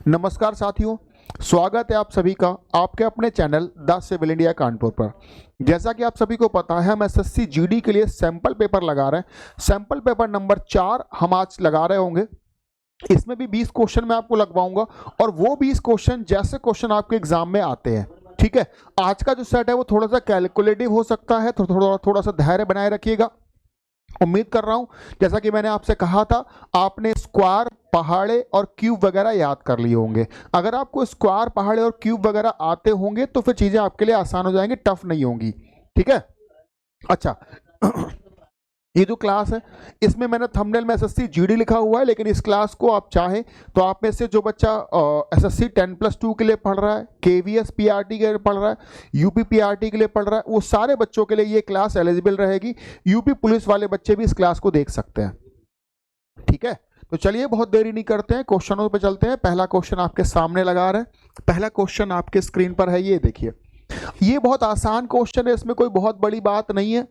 नमस्कार साथियों, स्वागत है आप सभी का आपके अपने channel the civil India Kanpur पर। जैसा कि आप सभी को पता है, हम एसएससी जीडी के लिए सैंपल पेपर लगा रहे हैं। सैंपल पेपर नंबर 4 हम आज लगा रहे होंगे। इसमें भी 20 क्वेश्चन मैं आपको लगवाऊंगा और वो 20 क्वेश्चन जैसे क्वेश्चन आपके एग्जाम में आते हैं। ठीक है, आज का जो सेट है वो थोड़ा सा कैलकुलेटिव हो सकता है, थोड़ा सा धैर्य बनाए रखिएगा। उम्मीद कर रहा हूं, जैसा कि मैंने आपसे कहा था, आपने स्क्वायर, पहाड़े और क्यूब वगैरह याद कर लिए होंगे। अगर आपको स्क्वायर, पहाड़े और क्यूब वगैरह आते होंगे तो फिर चीजें आपके लिए आसान हो जाएंगी, टफ नहीं होंगी। ठीक है, अच्छा ये जो क्लास है इसमें मैंने थंबनेल में एसएससी जीडी लिखा हुआ है, लेकिन इस क्लास को आप चाहें तो आप में से जो बच्चा एसएससी 10+2 के लिए पढ़ रहा है, केवीएस पीआरटी के लिए पढ़ रहा है, यूपी पीआरटी के लिए पढ़ रहा है, वो सारे बच्चों के लिए ये क्लास एलिजिबल रहेगी। यूपी पुलिस वाले बच्चे भी इस क्लास को देख सकते हैं। ठीक है, तो चलिए बहुत देरी नहीं करते हैं, क्वेश्चनों पे चलते हैं। पहला क्वेश्चन आपके सामने लगा रहे हैं। पहला क्वेश्चन आपके स्क्रीन पर है, ये देखिए। ये बहुत आसान क्वेश्चन है, इसमें कोई बहुत बड़ी बात नहीं है।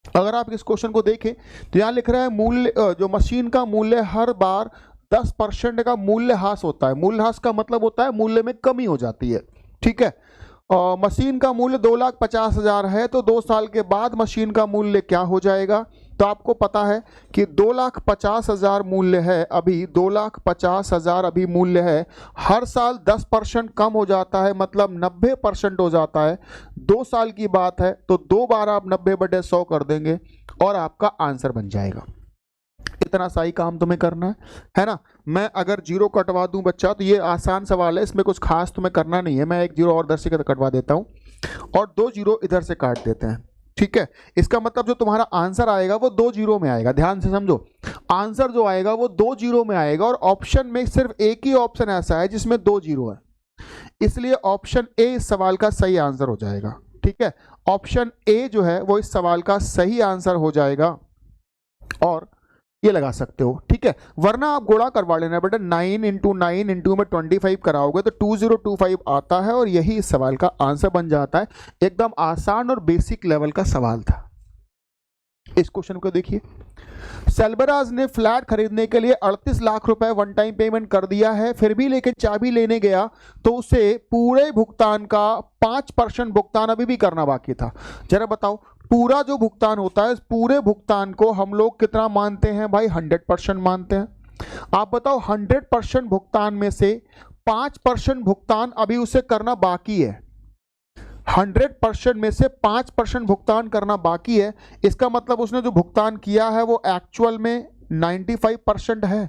अगर आप इस क्वेश्चन को देखें तो यहां लिख रहा है मूल्य, जो मशीन का मूल्य हर बार 10% का मूल्य ह्रास होता है। मूल्य ह्रास का मतलब होता है मूल्य में कमी हो जाती है। ठीक है, मशीन का मूल्य 2,50,000 है, तो 2 साल के बाद मशीन का मूल्य क्या हो जाएगा? तो आपको पता है कि 2,50,000 मूल्य है, अभी 2,50,000 अभी मूल्य है। हर साल 10% कम हो जाता है, मतलब 90% हो जाता है। 2 साल की बात है, तो 2 बार आप 90/100 कर देंगे और आपका आंसर बन जाएगा। इतना सा ही काम तुम्हें करना है ना। मैं अगर 0 कटवा दूं बच्चा, तो ये आसान सवाल है, इसमें कुछ खास तुम्हें करना नहीं है। मैं 1 0 और इधर से कटवा देता हूं और 2 0 इधर से काट देते हैं। ठीक है, इसका मतलब जो तुम्हारा आंसर आएगा वो 2 0 में आएगा। ध्यान से समझो, आंसर जो आएगा वो 2 0 में आएगा और ऑप्शन में सिर्फ एक ही ऑप्शन ऐसा है जिसमें 2 0 है, इसलिए ऑप्शन ए इस सवाल का सही आंसर हो जाएगा। ठीक है, ऑप्शन ए जो है वो इस सवाल का सही आंसर हो जाएगा और ये लगा सकते हो। ठीक है, वरना आप गुणा करवा लेना बेटा। 9 × 9 × में 25 कराओगे तो 2025 आता है और यही इस सवाल का आंसर बन जाता है। एकदम आसान और बेसिक लेवल का सवाल था। इस क्वेश्चन को देखिए। सेल्बराज ने फ्लैट खरीदने के लिए 38 लाख रुपए वन टाइम पेमेंट कर दिया है, फिर भी लेकिन चाबी लेने गया तो उसे पूरे भुगतान का 5% भुगतान अभी भी करना बाकी था। जरा बताओ, पूरा जो भुगतान होता है, पूरे भुगतान को हम लोग कितना मानते हैं भाई? 100% मानते हैं। आप बताओ, 100% भुगतान में से 5% भुगतान अभी उसे करना बाकी है। 100% में से 5% भुगतान करना बाकी है। इसका मतलब उसने जो भुगतान किया है वो एक्चुअल में 95% है,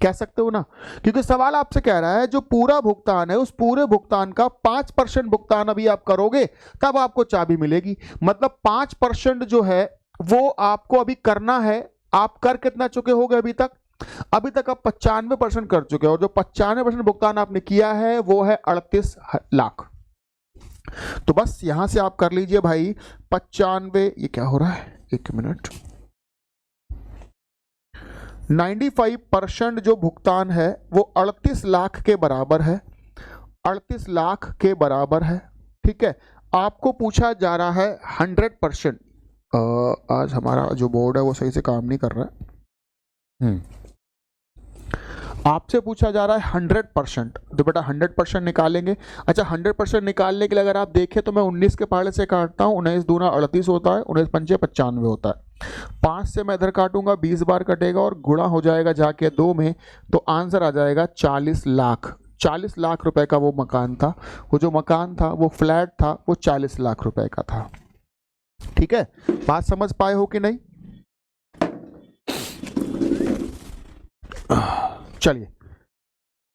कह सकते हो ना। क्योंकि सवाल आपसे कह रहा है जो पूरा भुगतान है, उस पूरे भुगतान का 5% भुगतान अभी आप करोगे तब आपको चाबी मिलेगी। मतलब 5% जो है वो आपको अभी करना है। आप कर कितना चुके होगे अभी तक? अभी तक आप 95% कर चुके हो और जो 95% भुगतान आपने किया है वो है 38 लाख। तो बस यहां से आप कर लीजिए भाई 95, ये क्या हो रहा है, 1 मिनट। 95% जो भुगतान है वो 38 लाख के बराबर है। 38 लाख के बराबर है। ठीक है, आपको पूछा जा रहा है 100%। आज हमारा जो बोर्ड है वो सही से काम नहीं कर रहा है। आपसे पूछा जा रहा है 100%, तो बेटा 100% निकालेंगे। अच्छा, 100% निकालने के लिए अगर आप देखें तो मैं 19 के पहाड़े से काटता हूँ। 19 दूना 38 होता है, 19 पंचे 95 होता है। 5 से मैं इधर काटूंगा, 20 बार कटेगा और गुणा हो जाएगा जाके 2 में, तो आंसर आ जाएगा 40 लाख। 40 लाख रुपए का वो मकान था। वो जो मकान था, वो फ्लैट था, वो 40 लाख रुपए का था। ठीक है, बात समझ पाए हो कि नहीं? चलिए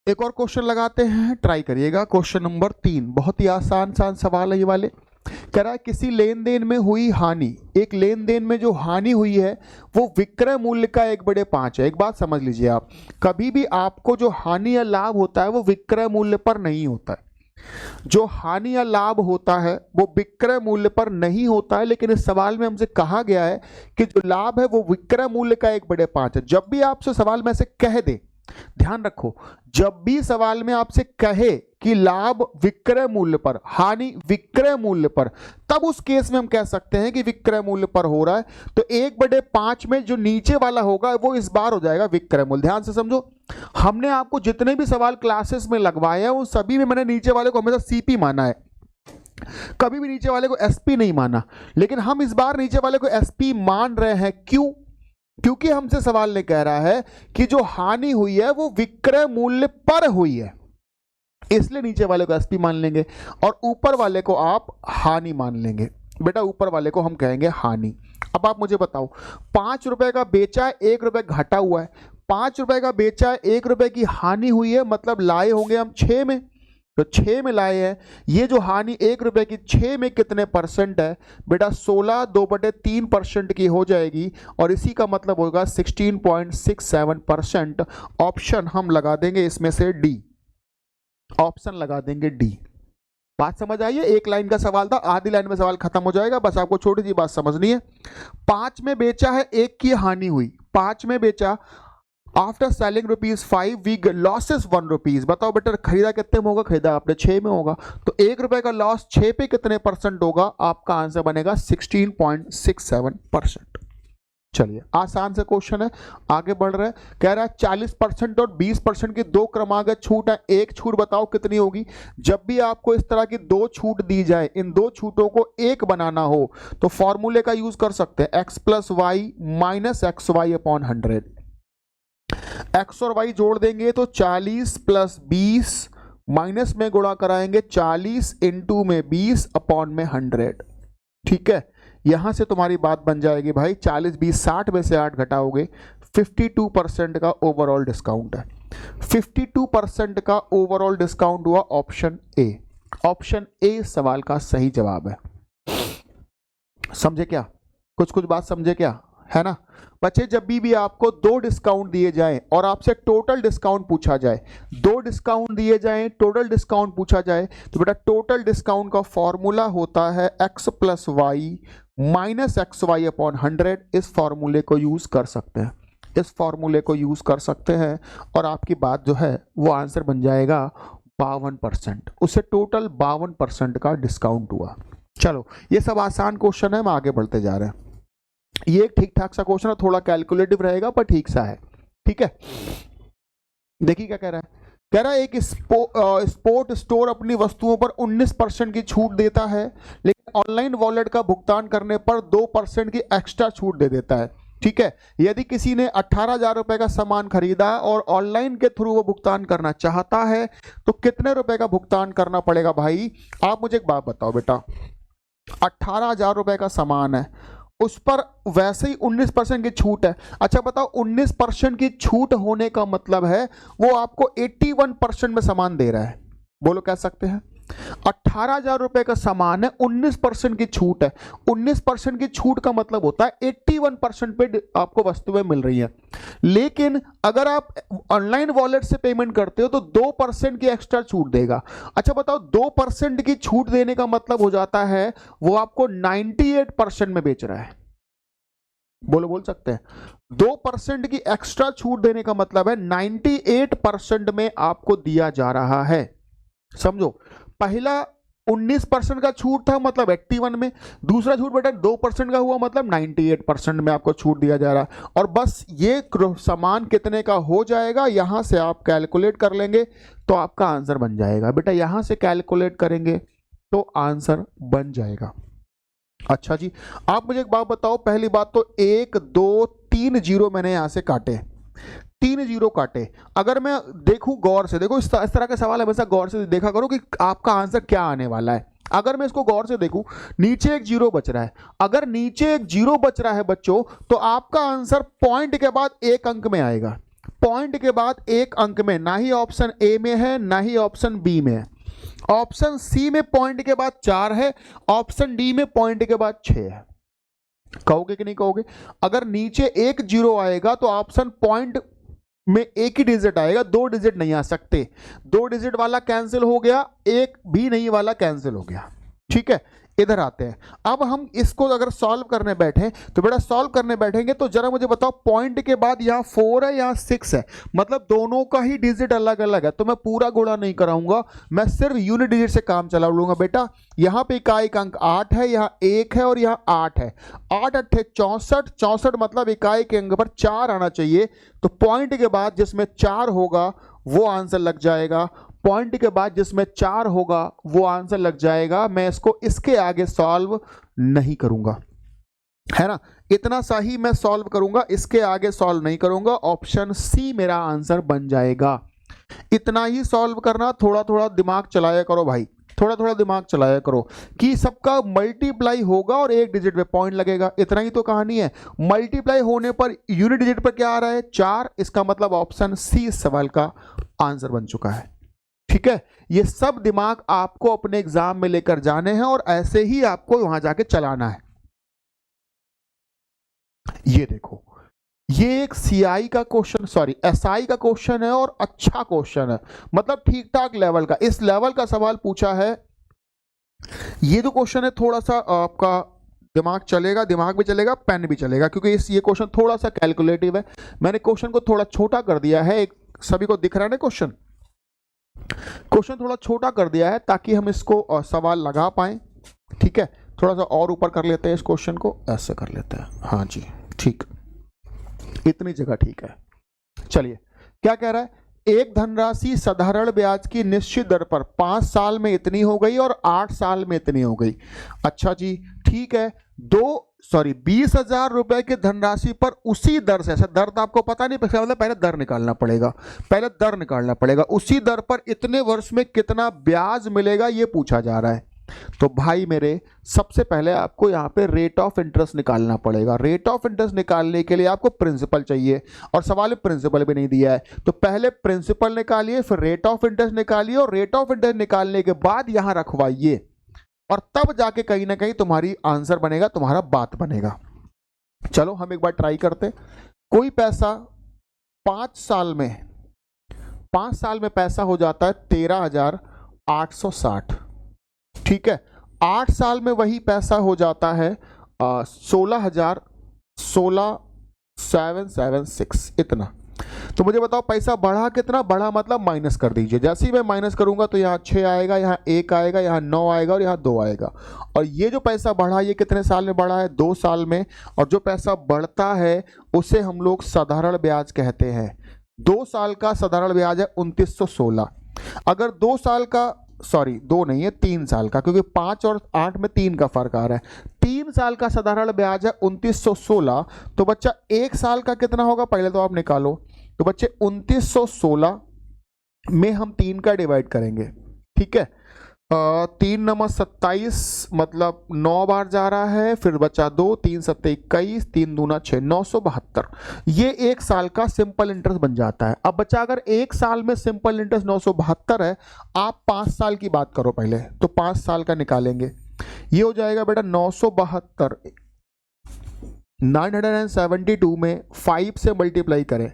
एक और क्वेश्चन लगाते हैं, ट्राई करिएगा। क्वेश्चन नंबर 3, बहुत ही आसान सवाल है ये वाले। कह रहा है किसी लेन देन में हुई हानि, एक लेन देन में जो हानि हुई है वो विक्रय मूल्य का 1/5 है। एक बात समझ लीजिए आप, कभी भी आपको जो हानि या लाभ होता है वो विक्रय मूल्य पर नहीं होता है। जो हानि या लाभ होता है वो विक्रय मूल्य पर नहीं होता है, लेकिन इस सवाल में हमसे कहा गया है कि जो लाभ है वो विक्रय मूल्य का 1/5 है। जब भी आपसे सवाल में से कह दे, ध्यान रखो, जब भी सवाल में आपसे कहे कि लाभ विक्रय मूल्य पर, हानि विक्रय मूल्य पर, तब उस केस में हम कह सकते हैं कि विक्रय मूल्य पर हो रहा है। तो 1/5 में जो नीचे वाला होगा वो इस बार हो जाएगा विक्रय मूल्य। ध्यान से समझो, हमने आपको जितने भी सवाल क्लासेस में लगवाए हैं उन सभी में मैंने नीचे वाले को हमेशा सीपी माना है, कभी भी नीचे वाले को एसपी नहीं माना। लेकिन हम इस बार नीचे वाले को एसपी मान रहे हैं। क्यों? क्योंकि हमसे सवाल ने कह रहा है कि जो हानि हुई है वो विक्रय मूल्य पर हुई है, इसलिए नीचे वाले को एसपी मान लेंगे और ऊपर वाले को आप हानि मान लेंगे। बेटा ऊपर वाले को हम कहेंगे हानि। अब आप मुझे बताओ, 5 रुपए का बेचा है, 1 रुपए घटा हुआ है। 5 रुपए का बेचा है, 1 रुपए की हानि हुई है, मतलब लाए होंगे हम 6 में, तो 6 में लाए हैं। ये जो हानि 1 रुपए की 6 में कितने परसेंट है? बेटा 16 2/3% की हो जाएगी और इसी का मतलब होगा 16.67%। ऑप्शन हम लगा देंगे इसमें से डी, ऑप्शन लगा देंगे डी। बात समझ आई है? एक लाइन का सवाल था, आधी लाइन में सवाल खत्म हो जाएगा, बस आपको छोटी सी बात समझनी है। 5 में बेचा है, 1 की हानि हुई। 5 में बेचा, after selling ₹5 we losses 1 rupees. बताओ बेटा खरीदा कितने में होगा? खरीदा आपने 6 में होगा, तो 1 रुपए का लॉस 6 पे कितने परसेंट होगा? आपका आंसर बनेगा 16.67%। चलिए आसान से क्वेश्चन है, आगे बढ़ रहे हैं। कह रहा है 40% और 20% की 2 क्रमागत छूट है, एक छूट बताओ कितनी होगी? जब भी आपको इस तरह की 2 छूट दी जाए, इन 2 छूटों को एक बनाना हो तो फॉर्मूले का यूज कर सकते हैं, x + y - xy/100। x और y जोड़ देंगे तो 40 + 20 माइनस में गुणा कराएंगे 40 इंटू में 20/100। ठीक है, यहां से तुम्हारी बात बन जाएगी भाई 40 20 60 में से 8 घटाओगे, 52% का ओवरऑल डिस्काउंट है। 52% का ओवरऑल डिस्काउंट हुआ ऑप्शन ए। ऑप्शन ए सवाल का सही जवाब है। समझे क्या? कुछ बात समझे क्या? है ना बच्चे? जब भी आपको 2 डिस्काउंट दिए जाएं और आपसे टोटल डिस्काउंट पूछा जाए, 2 डिस्काउंट दिए जाएं, टोटल डिस्काउंट पूछा जाए, तो बेटा टोटल डिस्काउंट का फॉर्मूला होता है x + y - xy/100। इस फॉर्मूले को यूज कर सकते हैं, इस फॉर्मूले को यूज कर सकते हैं और आपकी बात जो है वो आंसर बन जाएगा 52%। उससे टोटल 52% का डिस्काउंट हुआ। चलो ये सब आसान क्वेश्चन है, हम आगे बढ़ते जा रहे हैं। ये एक ठीक ठाक सा क्वेश्चन है, थोड़ा कैलकुलेटिव रहेगा पर ठीक सा है। ठीक है, देखिए क्या कह रहा है। कह रहा है एक स्पोर्ट स्टोर अपनी वस्तुओं पर 19% की छूट देता है, लेकिन ऑनलाइन वॉलेट का भुगतान करने पर 2% की एक्स्ट्रा छूट दे देता है। ठीक है, यदि किसी ने 18,000 रुपए का सामान खरीदा और ऑनलाइन के थ्रू वो भुगतान करना चाहता है तो कितने रुपए का भुगतान करना पड़ेगा? भाई आप मुझे एक बात बताओ बेटा, 18,000 रुपए का सामान है, उस पर वैसे ही 19% की छूट है। अच्छा बताओ 19% की छूट होने का मतलब है वो आपको 81% में सामान दे रहा है। बोलो कह सकते हैं 18,000 रुपए का सामान है, 19% की छूट है। 19% की छूट का मतलब होता है 81% पे आपको वस्तुएं मिल रही हैं। लेकिन अगर आप ऑनलाइन वॉलेट से पेमेंट करते हो तो 2% की एक्स्ट्रा छूट देगा। अच्छा बताओ 2% की छूट देने का मतलब हो जाता है वो आपको 98% में बेच रहा है। बोल सकते हैं 2% की एक्स्ट्रा छूट देने का मतलब है 98% में आपको दिया जा रहा है। समझो, पहला 19% का छूट था मतलब 81 में, दूसरा छूट बेटा 2% का हुआ मतलब 98% में आपको छूट दिया जा रहा है। और बस ये सामान कितने का हो जाएगा यहां से आप कैलकुलेट कर लेंगे तो आपका आंसर बन जाएगा। बेटा यहां से कैलकुलेट करेंगे तो आंसर बन जाएगा। अच्छा जी, आप मुझे एक बात बताओ, पहली बात तो 1 2 3 जीरो मैंने यहां से काटे, 3 जीरो काटे। अगर मैं देखूं गौर से, देखो इस तरह के सवाल हमेशा गौर से देखा करो कि आपका आंसर क्या आने वाला है। अगर मैं इसको गौर से देखूं, नीचे एक जीरो बच रहा है, अगर नीचे एक जीरो बच रहा है बच्चों तो आपका आंसर पॉइंट के बाद 1 अंक में आएगा। पॉइंट के बाद 1 अंक में, ना ही ऑप्शन ए में है ना ही ऑप्शन बी में है। ऑप्शन सी में पॉइंट के बाद 4 है, ऑप्शन डी में पॉइंट के बाद 6 है। कहोगे कि नहीं कहोगे? अगर नीचे एक जीरो आएगा तो ऑप्शन पॉइंट में एक ही डिजिट आएगा, 2 डिजिट नहीं आ सकते। 2 डिजिट वाला कैंसिल हो गया, एक भी नहीं वाला कैंसिल हो गया। ठीक है, इधर आते हैं। अब हम इसको अगर सॉल्व करने बैठे तो बेटा सॉल्व करने बैठेंगे तो जरा मुझे बताओ, पॉइंट के बाद यहाँ 4 है यहाँ 6 है, मतलब दोनों का ही डिजिट अलग अलग है, तो मैं पूरा गुणा नहीं कराऊंगा, मैं सिर्फ यूनिट डिजिट से काम चला लूंगा। बेटा यहाँ पे इकाई का अंक 8 है, यहाँ 1 है और यहाँ 8 है, 8 अट्ठे 64, 64 मतलब इकाई के अंक पर 4 आना चाहिए, तो पॉइंट के बाद जिसमें 4 होगा वो आंसर लग जाएगा, पॉइंट के बाद जिसमें 4 होगा वो आंसर लग जाएगा। मैं इसको इसके आगे सॉल्व नहीं करूंगा, है ना, इतना सा ही मैं सॉल्व करूंगा, इसके आगे सॉल्व नहीं करूंगा। ऑप्शन सी मेरा आंसर बन जाएगा। इतना ही सॉल्व करना, थोड़ा थोड़ा दिमाग चलाया करो भाई, थोड़ा थोड़ा दिमाग चलाया करो कि सबका मल्टीप्लाई होगा और एक डिजिट पे पॉइंट लगेगा, इतना ही तो कहानी है। मल्टीप्लाई होने पर यूनिट डिजिट पर क्या आ रहा है 4, इसका मतलब ऑप्शन सी इस सवाल का आंसर बन चुका है। ठीक है, ये सब दिमाग आपको अपने एग्जाम में लेकर जाने हैं और ऐसे ही आपको वहां जाके चलाना है। ये देखो, ये एक सीआई का क्वेश्चन, सॉरी एसआई का क्वेश्चन है और अच्छा क्वेश्चन है, मतलब ठीक ठाक लेवल का, इस लेवल का सवाल पूछा है। ये जो क्वेश्चन है थोड़ा सा आपका दिमाग चलेगा, दिमाग भी चलेगा, पेन भी चलेगा, क्योंकि ये क्वेश्चन थोड़ा सा कैलकुलेटिव है। मैंने क्वेश्चन को थोड़ा छोटा कर दिया है, एक सभी को दिख रहा है ना क्वेश्चन, क्वेश्चन थोड़ा छोटा कर दिया है ताकि हम इसको सवाल लगा पाए। ठीक है, थोड़ा सा और ऊपर कर लेते हैं इस क्वेश्चन को, ऐसे कर लेते हैं, हाँ जी ठीक, इतनी जगह ठीक है। चलिए क्या कह रहा है, एक धनराशि साधारण ब्याज की निश्चित दर पर 5 साल में इतनी हो गई और 8 साल में इतनी हो गई। अच्छा जी ठीक है, 20,000 रुपए की धनराशि पर उसी दर से, ऐसा दर तो आपको पता नहीं, मतलब पहले दर निकालना पड़ेगा, पहले दर निकालना पड़ेगा, उसी दर पर इतने वर्ष में कितना ब्याज मिलेगा ये पूछा जा रहा है। तो भाई मेरे सबसे पहले आपको यहाँ पे रेट ऑफ इंटरेस्ट निकालना पड़ेगा। रेट ऑफ इंटरेस्ट निकालने के लिए आपको प्रिंसिपल चाहिए और सवाल में प्रिंसिपल भी नहीं दिया है, तो पहले प्रिंसिपल निकालिए, फिर रेट ऑफ इंटरेस्ट निकालिए और रेट ऑफ इंटरेस्ट निकालने के बाद यहाँ रखवाइए और तब जाके कहीं ना कहीं तुम्हारी आंसर बनेगा, तुम्हारा बात बनेगा। चलो हम एक बार ट्राई करते। कोई पैसा 5 साल में पैसा हो जाता है 13,860, ठीक है, 8 साल में वही पैसा हो जाता है 16,776 इतना। तो मुझे बताओ पैसा बढ़ा कितना, बढ़ा मतलब माइनस कर दीजिए, जैसे ही मैं माइनस करूंगा तो यहाँ 6 आएगा, यहाँ 1 आएगा, यहाँ 9 आएगा और यहाँ 2 आएगा। और ये जो पैसा बढ़ा ये कितने साल में बढ़ा है, 2 साल में, और जो पैसा बढ़ता है उसे हम लोग साधारण ब्याज कहते हैं। 2 साल का साधारण ब्याज है 2916। अगर 2 साल का, सॉरी 2 नहीं है 3 साल का, क्योंकि 5 और 8 में 3 का फर्क आ रहा है, 3 साल का साधारण ब्याज है 2916, तो बच्चा 1 साल का कितना होगा पहले तो आप निकालो। तो बच्चे 2916 में हम 3 का डिवाइड करेंगे, ठीक है, 3 नंबर 27 मतलब 9 बार जा रहा है, फिर बचा 2, 3 7 21, 3 दूना 6, 972, ये 1 साल का सिंपल इंटरेस्ट बन जाता है। अब बच्चा अगर 1 साल में सिंपल इंटरेस्ट 972 है, आप 5 साल की बात करो पहले, तो 5 साल का निकालेंगे, ये हो जाएगा बेटा 972, 972 में 5 से मल्टीप्लाई करें,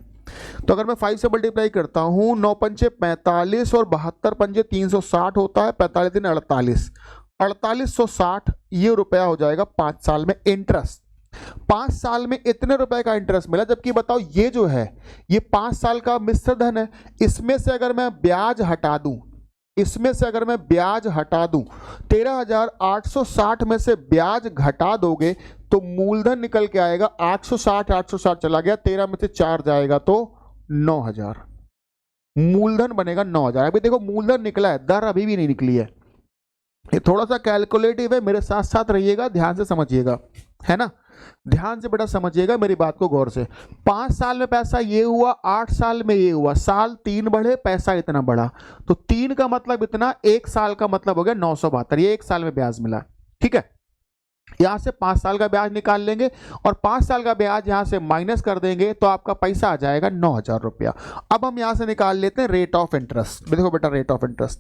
तो अगर मैं 5 से मल्टीप्लाई करता हूं, 9 पंचे 45 और 72 पंजे 360 होता है, 45 दिन 48, 4860 ये रुपया हो जाएगा 5 साल में इंटरेस्ट। 5 साल में इतने रुपए का इंटरेस्ट मिला, जबकि बताओ ये जो है ये 5 साल का मिश्र धन है, इसमें से अगर मैं ब्याज हटा दूं, 13,860 में से ब्याज घटा दोगे तो मूलधन निकल के आएगा 860 चला गया, 13 में से 4 जाएगा तो 9,000, मूलधन बनेगा 9,000। अभी देखो मूलधन निकला है, दर अभी भी नहीं निकली है, ये थोड़ा सा कैलकुलेटिव है, मेरे साथ साथ रहिएगा, ध्यान से समझिएगा, है ना, ध्यान से बेटा समझिएगा मेरी बात को गौर से। 5 साल में पैसा ये हुआ, 8 साल में ये हुआ, साल 3 बढ़े पैसा इतना बढ़ा, तो 3 का मतलब इतना, 1 साल का मतलब हो गया 972, ये 1 साल में ब्याज मिला, ठीक है। यहां से 5 साल का ब्याज निकाल लेंगे और 5 साल का ब्याज यहां से माइनस कर देंगे तो आपका पैसा आ जाएगा 9,000 रुपया। अब हम यहां से निकाल लेते हैं रेट ऑफ इंटरेस्ट। देखो बेटा rate of interest,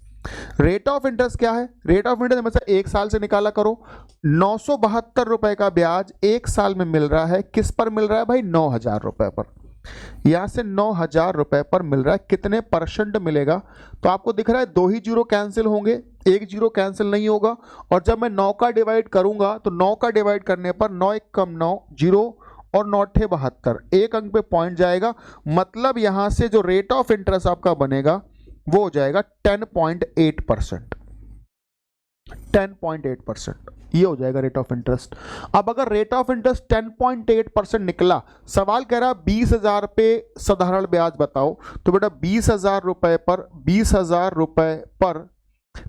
rate of interest क्या है, रेट ऑफ इंटरेस्ट हमेशा 1 साल से निकाला करो। 972 रुपए का ब्याज 1 साल में मिल रहा है, किस पर मिल रहा है भाई, 9,000 रुपए पर। यहाँ से 9,000 रुपए पर मिल रहा है। कितने परसेंट मिलेगा? तो आपको दिख रहा है 2 ही जीरो कैंसिल होंगे, 1 जीरो कैंसिल नहीं होगा। और जब मैं 9 का डिवाइड करूंगा तो 9 का डिवाइड करने पर 9 एक कम 9 जीरो और 9 अट्ठे 72, एक अंक पे पॉइंट जाएगा। मतलब यहां से जो रेट ऑफ इंटरेस्ट आपका बनेगा वो हो जाएगा 10.8%। 10.8% ये हो जाएगा रेट ऑफ इंटरेस्ट। अब अगर रेट ऑफ इंटरेस्ट 10.8% निकला, सवाल कह रहा 20,000 पे साधारण ब्याज बताओ, तो बेटा 20,000 रुपए पर 20,000 रुपए पर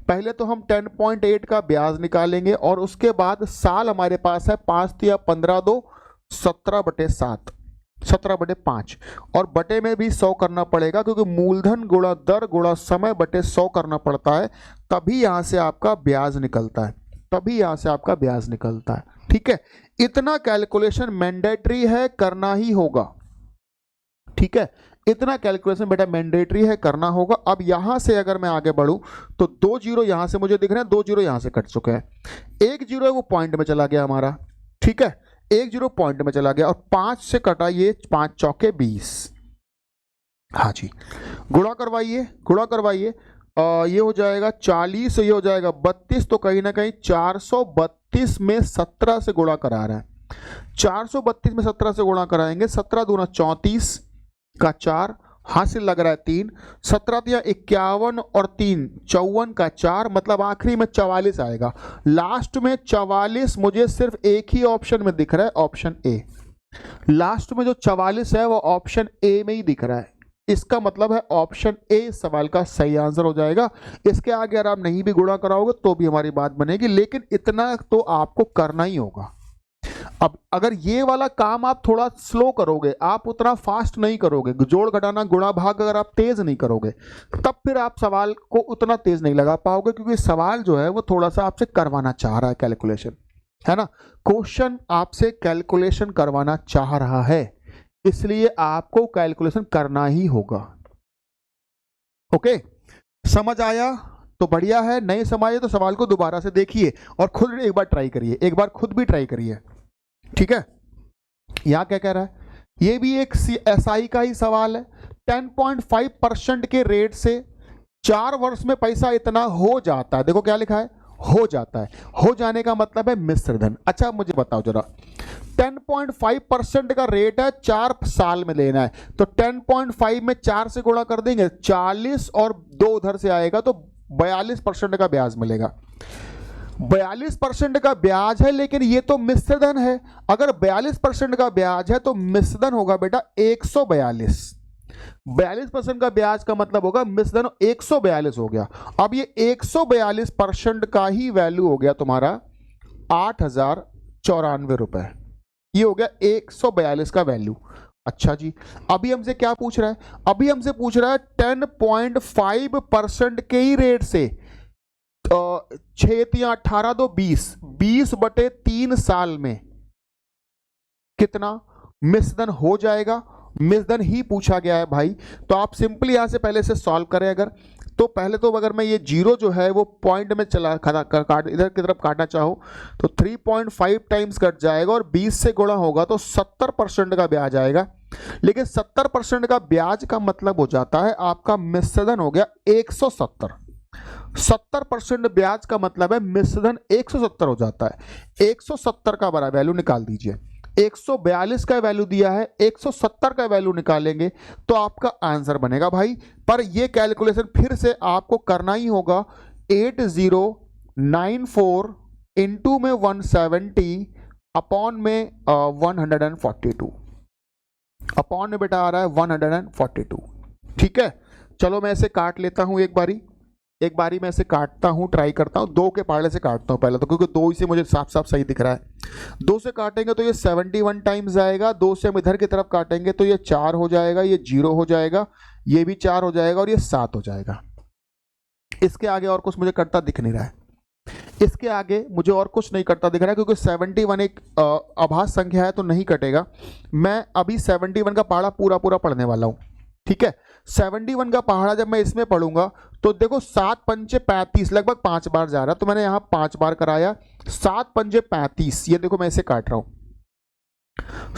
पहले तो हम 10.8 का ब्याज निकालेंगे और उसके बाद साल हमारे पास है 5 या 15 दो 17/7, 17/5 और बटे में भी 100 करना पड़ेगा क्योंकि मूलधन गुणा दर गुणा समय बटे 100 करना पड़ता है, तभी यहां से आपका ब्याज निकलता है, तभी यहां से आपका ब्याज निकलता है। ठीक है, इतना कैलकुलेशन मैंडेटरी है, करना ही होगा। ठीक है, इतना कैलकुलेशन बेटा मैंडेटरी है, करना होगा। अब यहां से अगर मैं आगे बढ़ूं तो 2 जीरो यहां से मुझे दिख रहे हैं, 2 जीरो यहां से कट चुके हैं, 1 जीरो है वो पॉइंट में चला गया हमारा। ठीक है, 1 जीरो पॉइंट में चला गया और 5 से कटा ये 5 चौके 20। हाँ जी, गुणा करवाइए, गुणा करवाइए। ये हो जाएगा 40, ये हो जाएगा 32, तो कहीं ना कहीं 432 में 17 से गुणा करा रहा है। 432 में 17 से गुणा कराएंगे, 17 दूना 34 का 4, हासिल लग रहा है 3, 17 या 51 और 3 54 का 4, मतलब आखिरी में 44 आएगा। लास्ट में 44 मुझे सिर्फ एक ही ऑप्शन में दिख रहा है, ऑप्शन ए। लास्ट में जो 44 है वो ऑप्शन ए में ही दिख रहा है, इसका मतलब है ऑप्शन ए सवाल का सही आंसर हो जाएगा। इसके आगे अगर आप नहीं भी गुणा कराओगे तो भी हमारी बात बनेगी, लेकिन इतना तो आपको करना ही होगा। अब अगर ये वाला काम आप थोड़ा स्लो करोगे, आप उतना फास्ट नहीं करोगे, जोड़ घटाना गुणा भाग अगर आप तेज नहीं करोगे, तब फिर आप सवाल को उतना तेज नहीं लगा पाओगे, क्योंकि सवाल जो है वो थोड़ा सा आपसे करवाना चाह रहा है कैलकुलेशन, है ना। क्वेश्चन आपसे कैलकुलेशन करवाना चाह रहा है, इसलिए आपको कैलकुलेशन करना ही होगा। ओके, समझ आया तो बढ़िया है, नहीं समझ आया तो सवाल को दोबारा से देखिए और खुद एक बार ट्राई करिए, एक बार खुद भी ट्राई करिए। ठीक है, यहां क्या कह रहा है, ये भी एक एसआई का ही सवाल है। 10.5% के रेट से 4 वर्ष में पैसा इतना हो जाता है। देखो क्या लिखा है, हो जाता है, हो जाने का मतलब है मिश्र धन। अच्छा मुझे बताओ जरा, 10.5% का रेट है, 4 साल में लेना है, तो 10.5 में 4 से गुणा कर देंगे, 40 और 2 उधर से आएगा तो 42% का ब्याज मिलेगा। 42% का ब्याज है, लेकिन ये तो मिश्र धन है। अगर 42% का ब्याज है तो मिश्र धन होगा बेटा 142। 42% का ब्याज का मतलब होगा मिश्र धन 142 हो गया। अब ये 142% का ही वैल्यू हो गया तुम्हारा 8,094 रुपए, ये हो गया 142 का वैल्यू। अच्छा जी, अभी हमसे क्या पूछ रहा है, अभी हमसे पूछ रहा है 10.5% के ही रेट से 6 या 18 दो 20/3 साल में कितना मिश्रधन हो जाएगा। मिश्रधन ही पूछा गया है भाई, तो आप सिंपली यहां से पहले से सॉल्व करें। अगर तो पहले तो अगर मैं ये जीरो जो है वो पॉइंट में चला काट इधर की तरफ काटना चाहूँ तो 3.5 टाइम्स कट जाएगा और 20 से गुणा होगा तो 70% का ब्याज आएगा। लेकिन 70% का ब्याज का मतलब हो जाता है आपका मिश्रधन हो गया 170। 70% ब्याज का मतलब है मिश्रधन 170 हो जाता है। 170 का बड़ा वैल्यू निकाल दीजिए, 142 का वैल्यू दिया है, 170 का वैल्यू निकालेंगे तो आपका आंसर बनेगा भाई। पर ये कैलकुलेशन फिर से आपको करना ही होगा। 8094 इंटू में 170 अपॉन में 142, अपॉन में बेटा आ रहा है 142। ठीक है, चलो मैं इसे काट लेता हूं एक बारी मैं इसे काटता हूं, ट्राई करता हूं। 2 के पाले से काटता हूं पहले तो, क्योंकि 2 ही से मुझे साफ साफ सही दिख रहा है। 2 से काटेंगे तो ये 71 टाइम्स आएगा, 2 से हम इधर की तरफ काटेंगे तो ये 4 हो जाएगा, ये 0 हो जाएगा, ये भी 4 हो जाएगा और ये 7 हो जाएगा। इसके आगे और कुछ मुझे कटता दिख नहीं रहा है, इसके आगे मुझे और कुछ नहीं कटता दिख रहा है, क्योंकि 71 एक अभाज्य संख्या है तो नहीं कटेगा। मैं अभी 71 का पहाड़ा पूरा पढ़ने वाला हूं। ठीक है, 71 का पहाड़ा जब मैं इसमें पढ़ूंगा तो देखो 7 पंचे 35 लगभग 5 बार जा रहा है, तो मैंने यहां 5 बार कराया। 7 पंचे 35, ये देखो मैं इसे काट रहा हूं,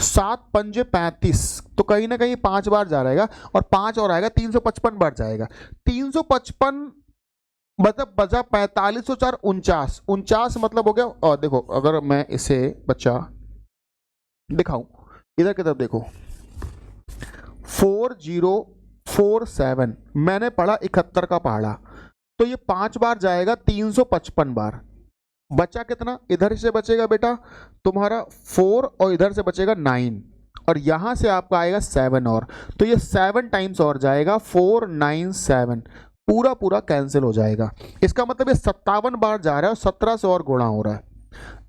7 पंजे 35, तो कहीं ना कहीं 5 बार जा रहेगा और 5 और आएगा, 355 बार जाएगा। 355 मतलब बचा 45 और 4 49, 49 मतलब हो गया। और देखो अगर मैं इसे बच्चा दिखाऊं, इधर की तरफ देखो, 4047 मैंने पढ़ा 71 का पहाड़ा, तो ये 5 बार जाएगा, 355 बार। बचा कितना? इधर से बचेगा बेटा तुम्हारा 4 और इधर से बचेगा 9 और यहां से आपका आएगा 7 और, तो ये 7 टाइम्स और जाएगा, 497, पूरा पूरा कैंसिल हो जाएगा। इसका मतलब ये 57 बार जा रहा है और 17 से और गुणा हो रहा है,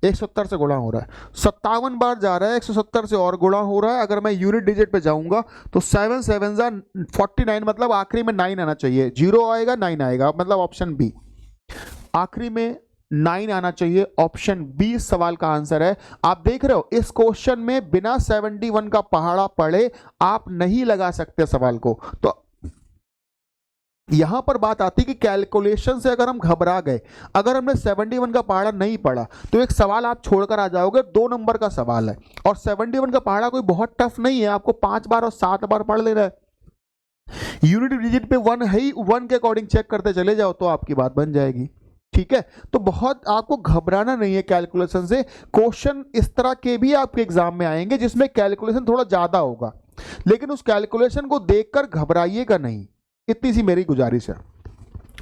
170 से गुणा हो रहा है। 57 बार जा रहा है, 170 से और गुणा हो रहा है। अगर मैं यूनिट डिजिट पे जाऊंगा तो 7 7 49, मतलब आखिरी में 9 आना चाहिए, 0 आएगा 9 आएगा, मतलब ऑप्शन बी, आखिरी में 9 आना चाहिए, ऑप्शन बी सवाल का आंसर है। आप देख रहे हो इस क्वेश्चन में बिना 71 का पहाड़ा पढ़े आप नहीं लगा सकते सवाल को। तो यहां पर बात आती है कि कैलकुलेशन से अगर हम घबरा गए, अगर हमने 71 का पहाड़ा नहीं पढ़ा तो एक सवाल आप छोड़कर आ जाओगे, 2 नंबर का सवाल है। और 71 का पहाड़ा कोई बहुत टफ नहीं है, आपको 5 बार और 7 बार पढ़ लेना है। यूनिट डिजिट पे 1 है ही, 1 के अकॉर्डिंग चेक करते चले जाओ तो आपकी बात बन जाएगी। ठीक है, तो बहुत आपको घबराना नहीं है कैलकुलेशन से। क्वेश्चन इस तरह के भी आपके एग्जाम में आएंगे जिसमें कैलकुलेशन थोड़ा ज्यादा होगा, लेकिन उस कैलकुलेशन को देखकर घबराइएगा नहीं, इतनी सी मेरी गुजारिश है।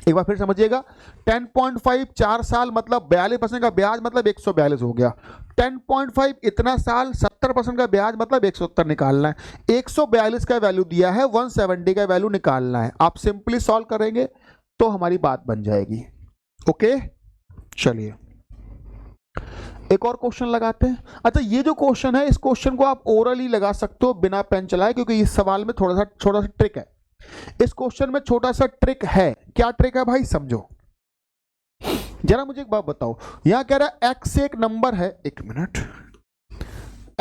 एक बार फिर समझिएगा, 10.5 4 साल मतलब 42% का ब्याज मतलब 142 हो गया। 10.5 इतना साल 70% का ब्याज मतलब 170 निकालना है। 142 का वैल्यू दिया है, 170 का वैल्यू निकालना है। आप सिंपली सॉल्व करेंगे तो हमारी बात बन जाएगी। ओके, चलिए एक और क्वेश्चन लगाते हैं। अच्छा, ये जो क्वेश्चन है इस क्वेश्चन को आप ओरली लगा सकते हो बिना पेन चलाए, क्योंकि इस सवाल में थोड़ा सा ट्रिक है। इस क्वेश्चन में छोटा सा ट्रिक है। क्या ट्रिक है भाई, समझो जरा। मुझे एक बात बताओ, यहां कह रहा है x एक नंबर है, एक मिनट,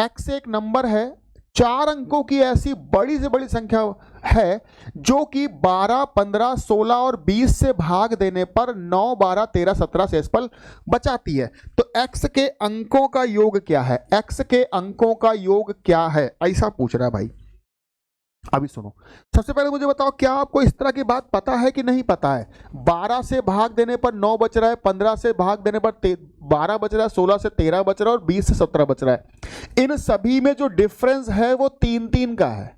x एक नंबर है, 4 अंकों की ऐसी बड़ी से बड़ी संख्या है जो कि 12, 15, 16 और 20 से भाग देने पर 9, 12, 13, 17 शेषफल बचाती है। तो x के अंकों का योग क्या है? x के अंकों का योग क्या है, ऐसा पूछ रहा है भाई। अभी सुनो, सबसे पहले मुझे बताओ, क्या आपको इस तरह की बात पता है कि नहीं पता है? 12 से भाग देने पर 9 बच रहा है, 15 से भाग देने पर 12 बच रहा है, 16 से 13 बच रहा है और 20 से 17 बच रहा है। इन सभी में जो डिफरेंस है वो 3-3 का है।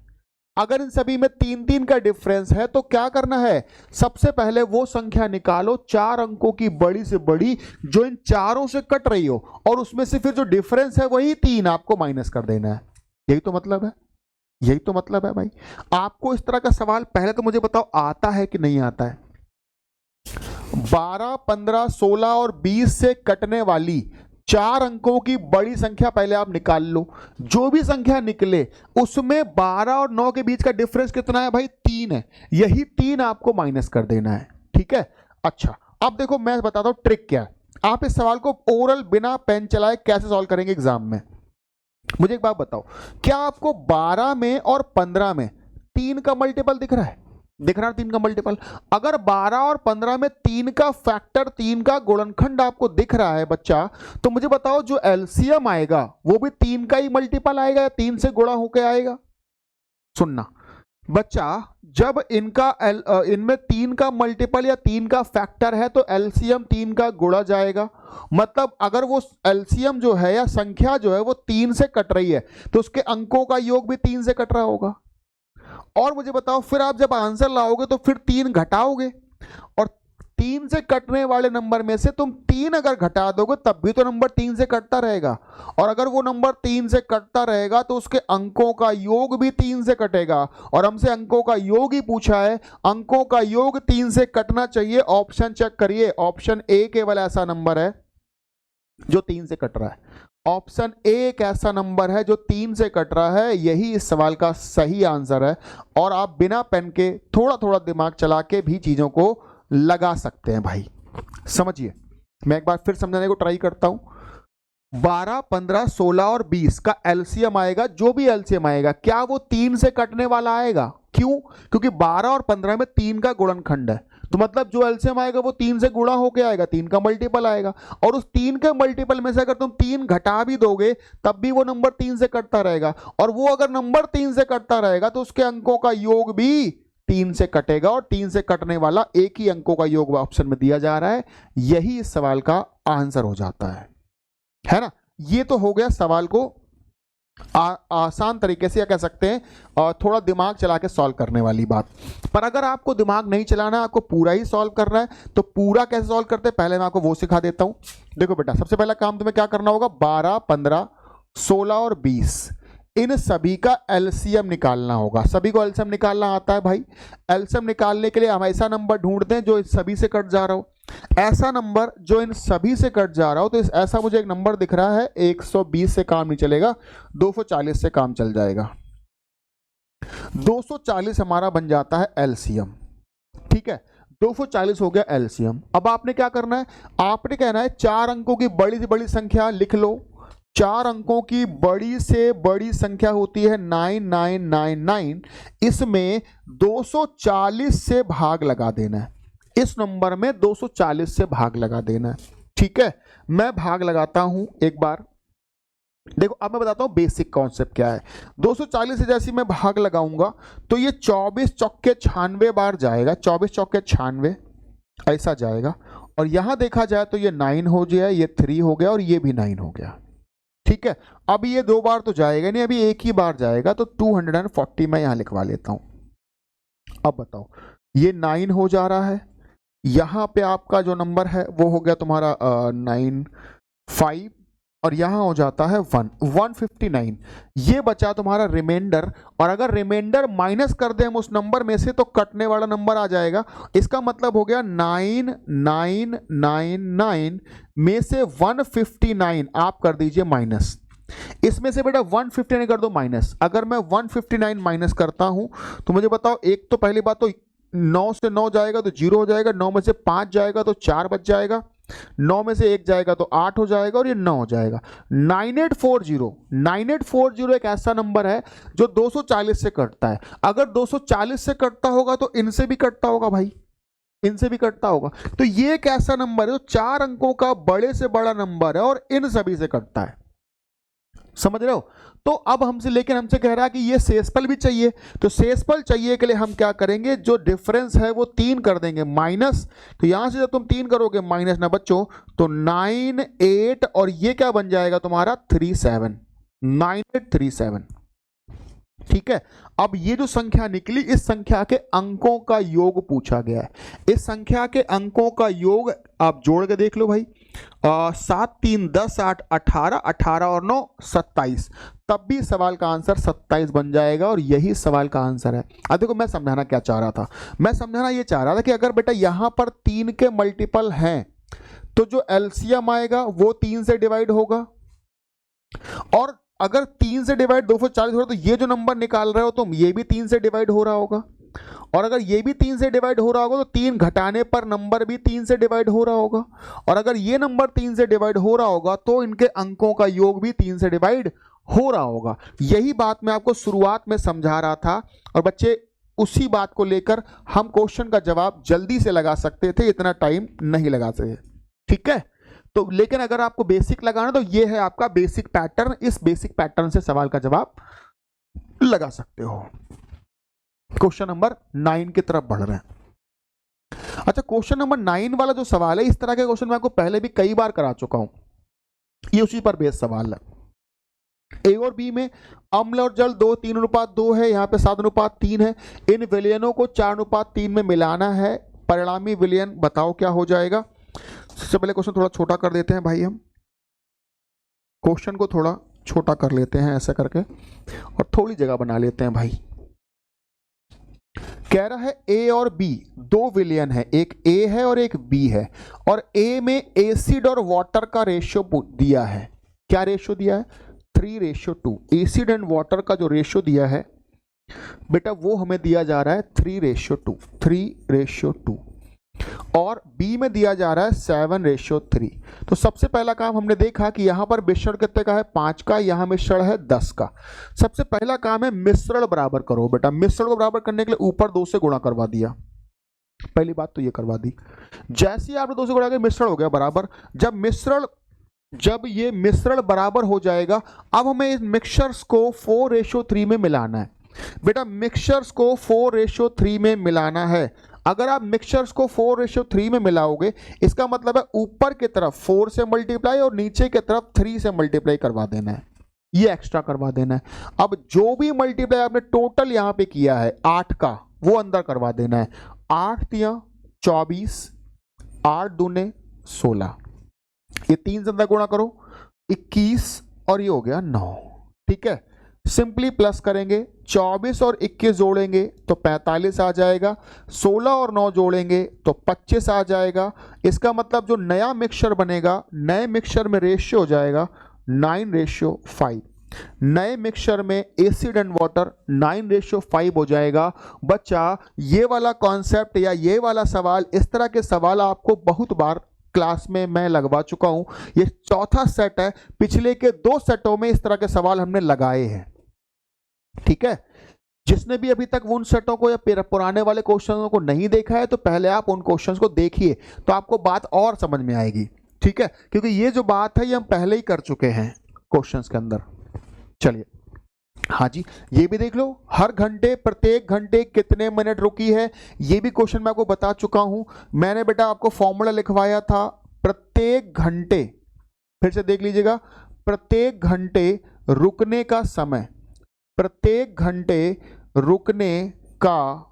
अगर इन सभी में 3-3 का डिफरेंस है तो क्या करना है? सबसे पहले वो संख्या निकालो 4 अंकों की बड़ी से बड़ी जो इन चारों से कट रही हो, और उसमें से फिर जो डिफरेंस है वही 3 आपको माइनस कर देना है। यही तो मतलब है, यही तो मतलब है भाई। आपको इस तरह का सवाल पहले तो मुझे बताओ आता है कि नहीं आता है? 12, 15, 16 और 20 से कटने वाली 4 अंकों की बड़ी संख्या पहले आप निकाल लो। जो भी संख्या निकले उसमें 12 और 9 के बीच का डिफरेंस कितना है भाई? 3 है। यही 3 आपको माइनस कर देना है। ठीक है, अच्छा अब देखो मैं बताता हूं ट्रिक क्या है। आप इस सवाल को ओरल बिना पेन चलाए कैसे सॉल्व करेंगे एग्जाम में। मुझे एक बात बताओ, क्या आपको 12 में और 15 में 3 का मल्टीपल दिख रहा है? दिख रहा है 3 का मल्टीपल? अगर 12 और 15 में 3 का फैक्टर, 3 का गुणनखंड आपको दिख रहा है बच्चा, तो मुझे बताओ जो एलसीएम आएगा वो भी 3 का ही मल्टीपल आएगा या 3 से गुणा होकर आएगा? सुनना बच्चा, जब इनमें 3 का मल्टीपल या 3 का फैक्टर है तो एलसीएम 3 का गुणा जाएगा। मतलब अगर वो एलसीएम जो है या संख्या जो है वो 3 से कट रही है तो उसके अंकों का योग भी 3 से कट रहा होगा। और मुझे बताओ, फिर आप जब आंसर लाओगे तो फिर 3 घटाओगे, और 3 से कटने वाले नंबर में से तुम 3 अगर घटा दोगे तब भी तो नंबर 3 से कटता रहेगा। और अगर वो नंबर 3 से कटता रहेगा तो उसके अंकों का योग भी 3 से कटेगा। और हमसे अंकों का योग ही पूछा है, अंकों का योग 3 से कटना चाहिए। ऑप्शन चेक करिए, ऑप्शन ए केवल ऐसा नंबर है जो 3 से कट रहा है। ऑप्शन ए एक ऐसा नंबर है जो 3 से कट रहा है, यही इस सवाल का सही आंसर है। और आप बिना पेन के थोड़ा थोड़ा दिमाग चला के भी चीजों को लगा सकते हैं भाई। समझिए, मैं एक बार फिर समझाने को ट्राई करता हूं। 12, 15, 16 और 20 का एलसीएम आएगा, जो भी एलसीएम आएगा क्या वो 3 से कटने वाला आएगा? क्यों? क्योंकि 12 और 15 में 3 का गुणनखंड है। तो मतलब जो एलसीएम आएगा वो 3 से गुणा होके आएगा, 3 का मल्टीपल आएगा, और उस 3 के मल्टीपल में से अगर तुम 3 घटा भी दोगे तब भी वो नंबर 3 से कटता रहेगा, और वो अगर नंबर 3 से कटता रहेगा तो उसके अंकों का योग भी 3 से कटेगा, और 3 से कटने वाला एक ही अंकों का योग ऑप्शन में दिया जा रहा है। यही इस सवाल का आंसर हो जाता है ना। ये तो हो गया सवाल को आसान तरीके से, या कह सकते हैं थोड़ा दिमाग चला के सॉल्व करने वाली बात। पर अगर आपको दिमाग नहीं चलाना, आपको पूरा ही सॉल्व करना है, तो पूरा कैसे सॉल्व करते हैं पहले मैं आपको वो सिखा देता हूं। देखो बेटा, सबसे पहला काम तुम्हें क्या करना होगा, 12, 15, 16 और 20 इन सभी का एलसीएम निकालना होगा। सभी को एलसीएम निकालना आता है भाई। एलसीएम निकालने के लिए हम ऐसा नंबर ढूंढते हैं जो इन सभी से कट जा रहा हो, ऐसा नंबर जो इन सभी से कट जा रहा हो। तो ऐसा मुझे एक नंबर दिख रहा है, 120 से काम नहीं चलेगा, 240 से काम चल जाएगा। 240 हमारा बन जाता है एलसीएम, ठीक है, 240 हो गया एलसीएम। अब आपने क्या करना है, आपने कहना है 4 अंकों की बड़ी से बड़ी संख्या लिख लो। 4 अंकों की बड़ी से बड़ी संख्या होती है 9999, इसमें 240 से भाग लगा देना है। इस नंबर में 240 से भाग लगा देना है, ठीक है। मैं भाग लगाता हूं एक बार, देखो अब मैं बताता हूं बेसिक कॉन्सेप्ट क्या है। 240 से जैसे मैं भाग लगाऊंगा तो ये 24 चौके 96 बार जाएगा, 24 चौके 96 ऐसा जाएगा, और यहां देखा जाए तो ये 9 हो गया, ये 3 हो गया, और ये भी 9 हो गया, ठीक है। अब ये 2 बार तो जाएगा नहीं, अभी एक ही बार जाएगा, तो 240 मैं यहां लिखवा लेता हूं। अब बताओ, ये 9 हो जा रहा है, यहां पे आपका जो नंबर है वो हो गया तुम्हारा 95, और यहां हो जाता है 159। ये बचा तुम्हारा रिमाइंडर, और अगर रिमाइंडर माइनस कर दें हम उस नंबर में से तो कटने वाला नंबर आ जाएगा। इसका मतलब हो गया 9999 में से 159 आप कर दीजिए माइनस। इसमें से बेटा 159 कर दो माइनस। अगर मैं 159 माइनस करता हूं तो मुझे बताओ, एक तो पहली बात तो 9 से 9 जाएगा तो 0 हो जाएगा, 9 में से 5 जाएगा तो 4 बच जाएगा, 9 में से 1 जाएगा तो 8 हो जाएगा, और ये 9 हो जाएगा। 9840 एक ऐसा नंबर है जो 240 से कटता है। अगर 240 से कटता होगा तो इनसे भी कटता होगा भाई, इनसे भी कटता होगा। तो ये एक ऐसा नंबर है जो 4 अंकों का बड़े से बड़ा नंबर है और इन सभी से कटता है, समझ रहे हो। तो अब लेकिन हमसे कह रहा है कि ये शेषफल भी चाहिए, तो शेषफल चाहिए के लिए हम क्या करेंगे, जो डिफरेंस है वो 3 कर देंगे माइनस। तो यहां से जब तुम 3 करोगे माइनस ना बच्चों, तो 9 8, और ये क्या बन जाएगा तुम्हारा 37, 9837, ठीक है। अब ये जो संख्या निकली, इस संख्या के अंकों का योग पूछा गया है। इस संख्या के अंकों का योग आप जोड़ के देख लो भाई, 7 3 10 8 18, 18 और 9 27, तब भी सवाल का आंसर 27 बन जाएगा, और यही सवाल का आंसर है। अब देखो मैं समझाना क्या चाह रहा था, मैं समझाना ये चाह रहा था कि अगर बेटा यहां पर 3 के मल्टीपल हैं तो जो एलसीएम आएगा वो 3 से डिवाइड होगा, और अगर 3 से डिवाइड 240 हो रहा है तो ये जो नंबर निकाल रहे हो तुम, ये भी 3 से डिवाइड हो रहा होगा, और अगर ये भी 3 से डिवाइड हो रहा होगा तो 3 घटाने पर नंबर भी 3 से डिवाइड हो रहा होगा, और अगर ये नंबर 3 से डिवाइड हो रहा होगा तो इनके अंकों का योग भी 3 से डिवाइड हो रहा होगा। यही बात मैं आपको शुरुआत में समझा रहा था, और बच्चे उसी बात को लेकर हम क्वेश्चन का जवाब जल्दी से लगा सकते थे, इतना टाइम नहीं लगा सकते, ठीक है। तो लेकिन अगर आपको बेसिक लगाना तो ये है आपका बेसिक पैटर्न, इस बेसिक पैटर्न से सवाल का जवाब लगा सकते हो। क्वेश्चन नंबर 9 की तरफ बढ़ रहे हैं। अच्छा, क्वेश्चन नंबर 9 वाला जो सवाल है, इस तरह के क्वेश्चन मैं आपको पहले भी कई बार करा चुका हूं, ये उसी पर बेस्ड सवाल है। ए और बी में अम्ल और जल 2 3:2 है, यहाँ पे 7:3 है। इन विलयनों को 4:3 में मिलाना है, परिणामी विलयन बताओ क्या हो जाएगा। सबसे पहले क्वेश्चन थोड़ा छोटा कर देते हैं भाई, हम क्वेश्चन को थोड़ा छोटा कर लेते हैं ऐसा करके, और थोड़ी जगह बना लेते हैं भाई। कह रहा है ए और बी 2 विलयन है, एक ए है और एक बी है, और ए में एसिड और वाटर का रेशियो दिया है। क्या रेशियो दिया है? 3:2। एसिड एंड वाटर का जो रेशियो दिया है बेटा वो हमें दिया जा रहा है 3:2, और बी में दिया जा रहा है 7:3। तो सबसे पहला काम हमने देखा कि यहां पर मिश्रण कितने का है, 5 का, यहां मिश्रण है 10 का। सबसे पहला काम है मिश्रण बराबर करो। बेटा मिश्रण को बराबर करने के लिए ऊपर 2 से गुणा करवा दिया, पहली बात तो ये करवा दी। जैसे ही आपने दो से गुणा के मिश्रण हो गया बराबर, जब ये मिश्रण बराबर हो जाएगा, अब हमें इस मिक्सचर्स को 4:3 में मिलाना है। बेटा मिक्सचर्स को 4:3 में मिलाना है। अगर आप मिक्सचर्स को 4:3 में मिलाओगे, इसका मतलब है ऊपर की तरफ 4 से मल्टीप्लाई और नीचे की तरफ 3 से मल्टीप्लाई करवा देना है, ये एक्स्ट्रा करवा देना है। अब जो भी मल्टीप्लाई आपने टोटल यहां पे किया है 8 का, वो अंदर करवा देना है। 8 तिया 24, 8 दूने 16, ये 3 से अंदर गुणा करो 21 और ये हो गया 9। ठीक है, सिंपली प्लस करेंगे, 24 और 21 जोड़ेंगे तो 45 आ जाएगा, 16 और 9 जोड़ेंगे तो 25 आ जाएगा। इसका मतलब जो नया मिक्सचर बनेगा, नए मिक्सचर में रेशियो हो जाएगा 9:5। नए मिक्सचर में एसिड एंड वाटर 9:5 हो जाएगा। बच्चा ये वाला कॉन्सेप्ट या ये वाला सवाल, इस तरह के सवाल आपको बहुत बार क्लास में मैं लगवा चुका हूं। ये चौथा सेट है, पिछले के 2 सेटों में इस तरह के सवाल हमने लगाए हैं। ठीक है, जिसने भी अभी तक उन सेटों को या पुराने वाले क्वेश्चनों को नहीं देखा है, तो पहले आप उन क्वेश्चंस को देखिए, तो आपको बात और समझ में आएगी। ठीक है, क्योंकि ये जो बात है ये हम पहले ही कर चुके हैं क्वेश्चंस के अंदर। चलिए, हाँ जी, ये भी देख लो, हर घंटे प्रत्येक घंटे कितने मिनट रुकी है, ये भी क्वेश्चन मैं आपको बता चुका हूं। मैंने बेटा आपको फॉर्मूला लिखवाया था, प्रत्येक घंटे, फिर से देख लीजिएगा, प्रत्येक घंटे रुकने का समय, प्रत्येक घंटे रुकने का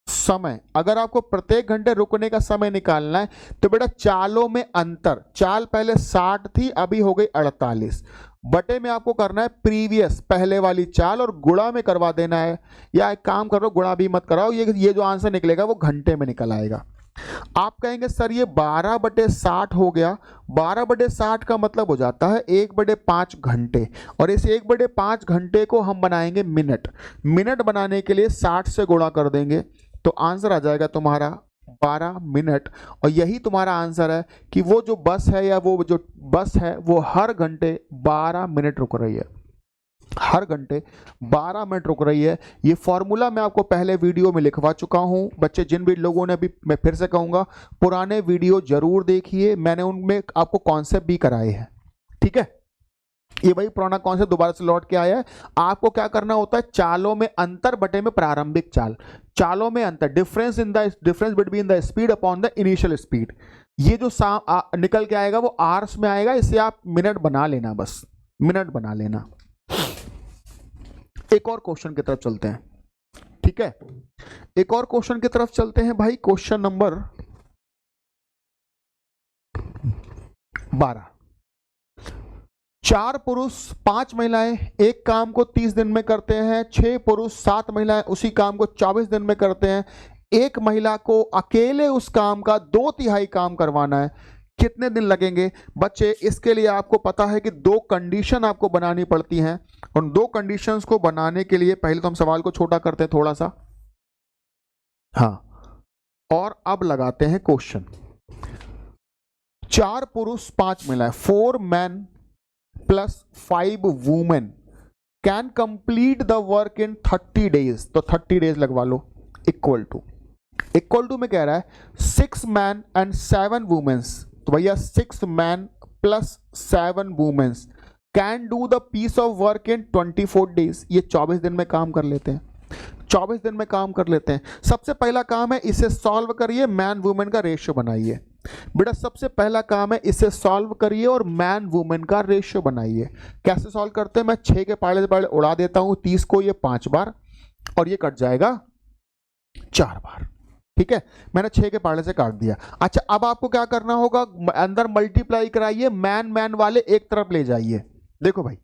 समय। अगर आपको प्रत्येक घंटे रुकने का समय निकालना है तो बेटा चालों में अंतर, चाल पहले 60 थी, अभी हो गई 48, बटे में आपको करना है प्रीवियस पहले वाली चाल और गुणा में करवा देना है। या एक काम करो, गुणा भी मत कराओ, ये जो आंसर निकलेगा वो घंटे में निकल आएगा। आप कहेंगे सर ये 12/60 हो गया, 12/60 का मतलब हो जाता है 1/5 घंटे, और इस 1/5 घंटे को हम बनाएंगे मिनट। मिनट बनाने के लिए 60 से गुणा कर देंगे तो आंसर आ जाएगा तुम्हारा 12 मिनट। और यही तुम्हारा आंसर है कि वो जो बस है या वो जो बस है वो हर घंटे 12 मिनट रुक रही है, हर घंटे 12 मिनट रुक रही है। ये फॉर्मूला मैं आपको पहले वीडियो में लिखवा चुका हूं। बच्चे जिन भी लोगों ने, भी मैं फिर से कहूंगा, पुराने वीडियो जरूर देखिए, मैंने उनमें आपको कॉन्सेप्ट भी कराए हैं। ठीक है, ये वही पुराना कॉन्सेप्ट दोबारा से लौट के आया है। आपको क्या करना होता है, चालों में अंतर बटे में प्रारंभिक चाल, चालों में अंतर, difference between the speed upon the initial speed, ये जो निकल के आएगा वो आवर्स में आएगा, इसे आप मिनट बना लेना, बस मिनट बना लेना। एक और क्वेश्चन की तरफ चलते हैं। ठीक है, एक और क्वेश्चन की तरफ चलते हैं भाई, क्वेश्चन नंबर 12। 4 पुरुष 5 महिलाएं एक काम को 30 दिन में करते हैं, 6 पुरुष 7 महिलाएं उसी काम को 24 दिन में करते हैं। एक महिला को अकेले उस काम का 2/3 काम करवाना है, कितने दिन लगेंगे? बच्चे इसके लिए आपको पता है कि 2 कंडीशन आपको बनानी पड़ती हैं, और 2 कंडीशंस को बनाने के लिए पहले तो हम सवाल को छोटा करते हैं थोड़ा सा, हाँ, और अब लगाते हैं क्वेश्चन। 4 पुरुष 5 महिलाएं, 4 man plus 5 women can complete the work in 30 days, तो 30 डेज लगवा लो। इक्वल टू में कह रहा है 6 मैन एंड 7 वुमेन्स, तो भैया 6 man plus 7 women's can do the piece of work in 24 days, ये 24 दिन में काम कर लेते हैं, 24 दिन में काम कर लेते हैं। सबसे पहला काम है इसे सॉल्व करिए, मैन वुमेन का रेशियो बनाइए। बेटा सबसे पहला काम है इसे सॉल्व करिए और मैन वुमेन का रेशियो बनाइए। कैसे सॉल्व करते हैं? मैं 6 के पहले उड़ा देता हूं, 30 को ये 5 बार और ये कट जाएगा 4 बार। ठीक है, मैंने 6 के पहाड़े से काट दिया। अच्छा, अब आपको क्या करना होगा, अंदर मल्टीप्लाई कराइए, मैन वाले एक तरफ ले जाइए। देखो भाई,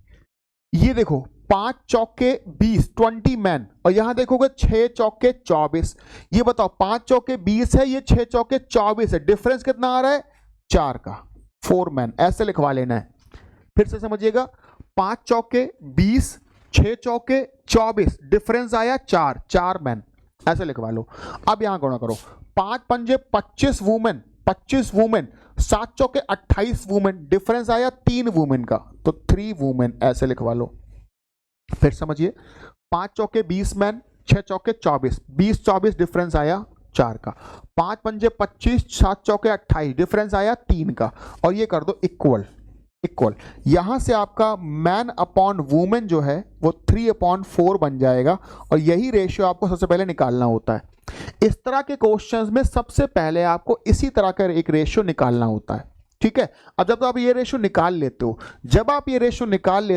ये देखो 5 चौके 20, 20 मैन, और यहां देखोगे 6 चौके 24। ये बताओ 5 चौके 20 है, ये 6 चौके 24 है, डिफरेंस कितना आ रहा है? 4 का, 4 मैन, ऐसे लिखवा लेना है। फिर से समझिएगा, 5 चौके 20, 6 चौके 24, डिफरेंस आया 4, 4 मैन, ऐसे लिखवा लो। अब यहां गुणा करो, 5 पंजे 25 वुमेन, 25 वुमेन, 7 चौके 28 वुमेन, डिफरेंस आया 3 वुमेन का, तो 3 वुमेन, ऐसे लिखवा लो। फिर समझिए, 5 चौके 20 मैन, 6 चौके 24, 20 24 डिफरेंस आया 4 का, 5 पंजे 25, 7 चौके 28, डिफरेंस आया 3 का, और ये कर दो इक्वल। यहां से आपका मैन अपॉन वुमेन जो है वो 3/4 बन जाएगा, और यही रेशियो आपको सबसे पहले निकालना होता है। इस तरह के क्वेश्चंस में सबसे पहले आपको इसी तरह का एक रेशियो निकालना होता है, ठीक है। अब जब आप ये रेशियो निकाल लेते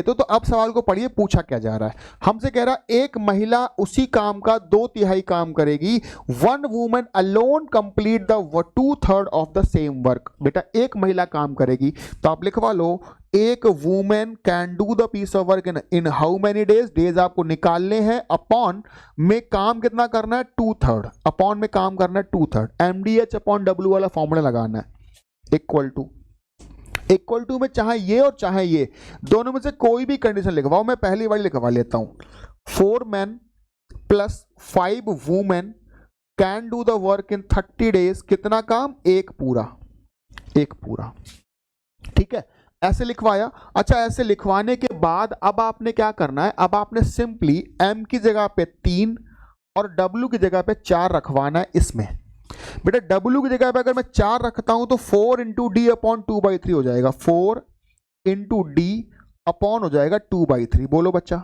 हो, तो अब सवाल को पढ़िए, पूछा क्या जा रहा है। हमसे कह रहा है एक महिला उसी काम का 2/3 काम करेगी, 1 woman alone complete the 2/3 of the same work. बेटा एक महिला काम करेगी, तो आप लिखवा लो एक women can do the piece of work in how many days, days आपको निकालने हैं, अपॉन में काम कितना करना है 2/3, अपॉन में काम करना है 2/3, MDH अपॉन W वाला फॉर्मूला लगाना है, इक्वल टू में चाहे ये और चाहे ये दोनों में से कोई भी कंडीशन लिखवाओ। मैं पहली वाली लिखवा लेता हूं, 4 men plus 5 women can do the work in 30 days, कितना काम, एक पूरा, ठीक है, ऐसे लिखवाया। अच्छा, ऐसे लिखवाने के बाद अब आपने क्या करना है, अब आपने सिंपली M की जगह पे 3 और W की जगह पे 4 रखवाना है इसमें। बेटा W की जगह पे अगर मैं 4 रखता हूं तो 4 इंटू डी अपॉन 2/3 हो जाएगा, 4 इंटू डी अपॉन हो जाएगा 2/3। बोलो बच्चा।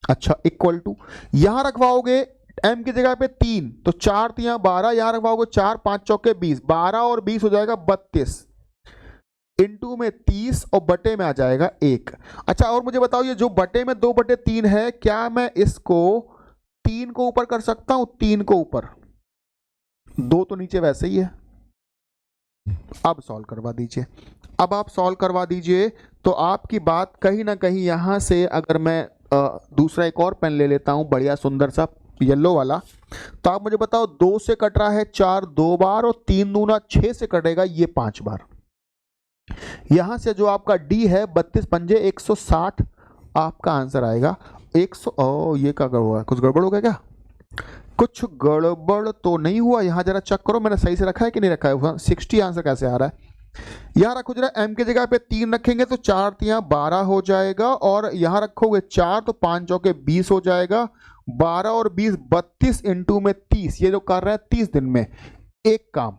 अच्छा, इक्वल टू यहां रखवाओगे M की जगह पे 3, तो 4 3 12, यहां रखवाओगे 4 5 चौके 20, 12 और 20 हो जाएगा 32, इंटू में 30 और बटे में आ जाएगा 1। अच्छा, और मुझे बताओ ये जो बटे में 2/3 है, क्या मैं इसको 3 को ऊपर कर सकता हूं, 3 को ऊपर, 2 तो नीचे वैसे ही है। अब सॉल्व करवा दीजिए, अब आप सॉल्व करवा दीजिए, तो आपकी बात कहीं ना कहीं यहां से, अगर मैं दूसरा एक और पेन ले लेता हूं बढ़िया सुंदर सा येलो वाला, तो आप मुझे बताओ 2 से कट रहा है 4 2 बार, और 3 दूना 6 से कटेगा ये 5 बार। यहां से जो आपका डी है 32 पंजे 160 आपका आंसर आएगा 100। ओ ये क्या हुआ, कुछ गड़बड़ हो गया क्या, कुछ गड़बड़ तो नहीं हुआ, यहां जरा चेक करो मैंने सही से रखा है कि नहीं रखा है। 60 आंसर कैसे आ रहा है, यहां रखो जरा, M की जगह पे 3 रखेंगे तो 4 3 12 हो जाएगा, और यहां रखोगे 4 तो 5 चौके 20 हो जाएगा, 12 और 20 32 इंटू में 30, ये जो कर रहा है 30 दिन में एक काम।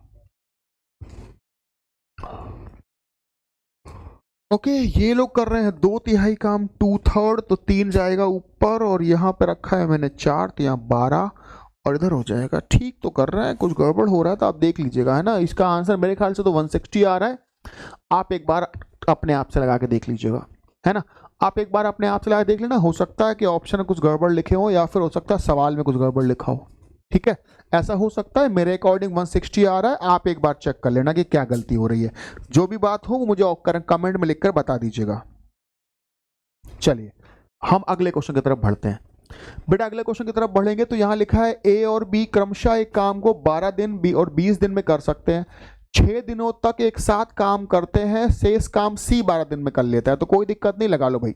ओके, ये लोग कर रहे हैं 2/3 काम, 2/3, तो 3 जाएगा ऊपर, और यहां पे रखा है मैंने 4 3 12, और इधर हो जाएगा। ठीक तो कर रहे हैं, कुछ गड़बड़ हो रहा है तो आप देख लीजिएगा, है ना। इसका आंसर मेरे ख्याल से तो 160 आ रहा है, आप एक बार अपने आप से लगा के देख लीजिएगा, है ना। आप एक बार अपने आप से लगा के देख लेना, हो सकता है कि ऑप्शन में कुछ गड़बड़ लिखे हो, या फिर हो सकता है सवाल में कुछ गड़बड़ लिखा हो, ठीक है, ऐसा हो सकता है। मेरे अकॉर्डिंग 160 आ रहा है, आप एक बार चेक कर लेना कि क्या गलती हो रही है। जो भी बात हो मुझे कमेंट में लिखकर बता दीजिएगा। चलिए हम अगले क्वेश्चन की तरफ बढ़ते हैं। बेटा अगले क्वेश्चन की तरफ बढ़ेंगे तो यहां लिखा है ए और बी क्रमशः एक काम को 12 दिन बी और 20 दिन में कर सकते हैं, 6 दिनों तक एक साथ काम करते हैं, शेष काम सी 12 दिन में कर लेता है। तो कोई दिक्कत नहीं, लगा लो भाई।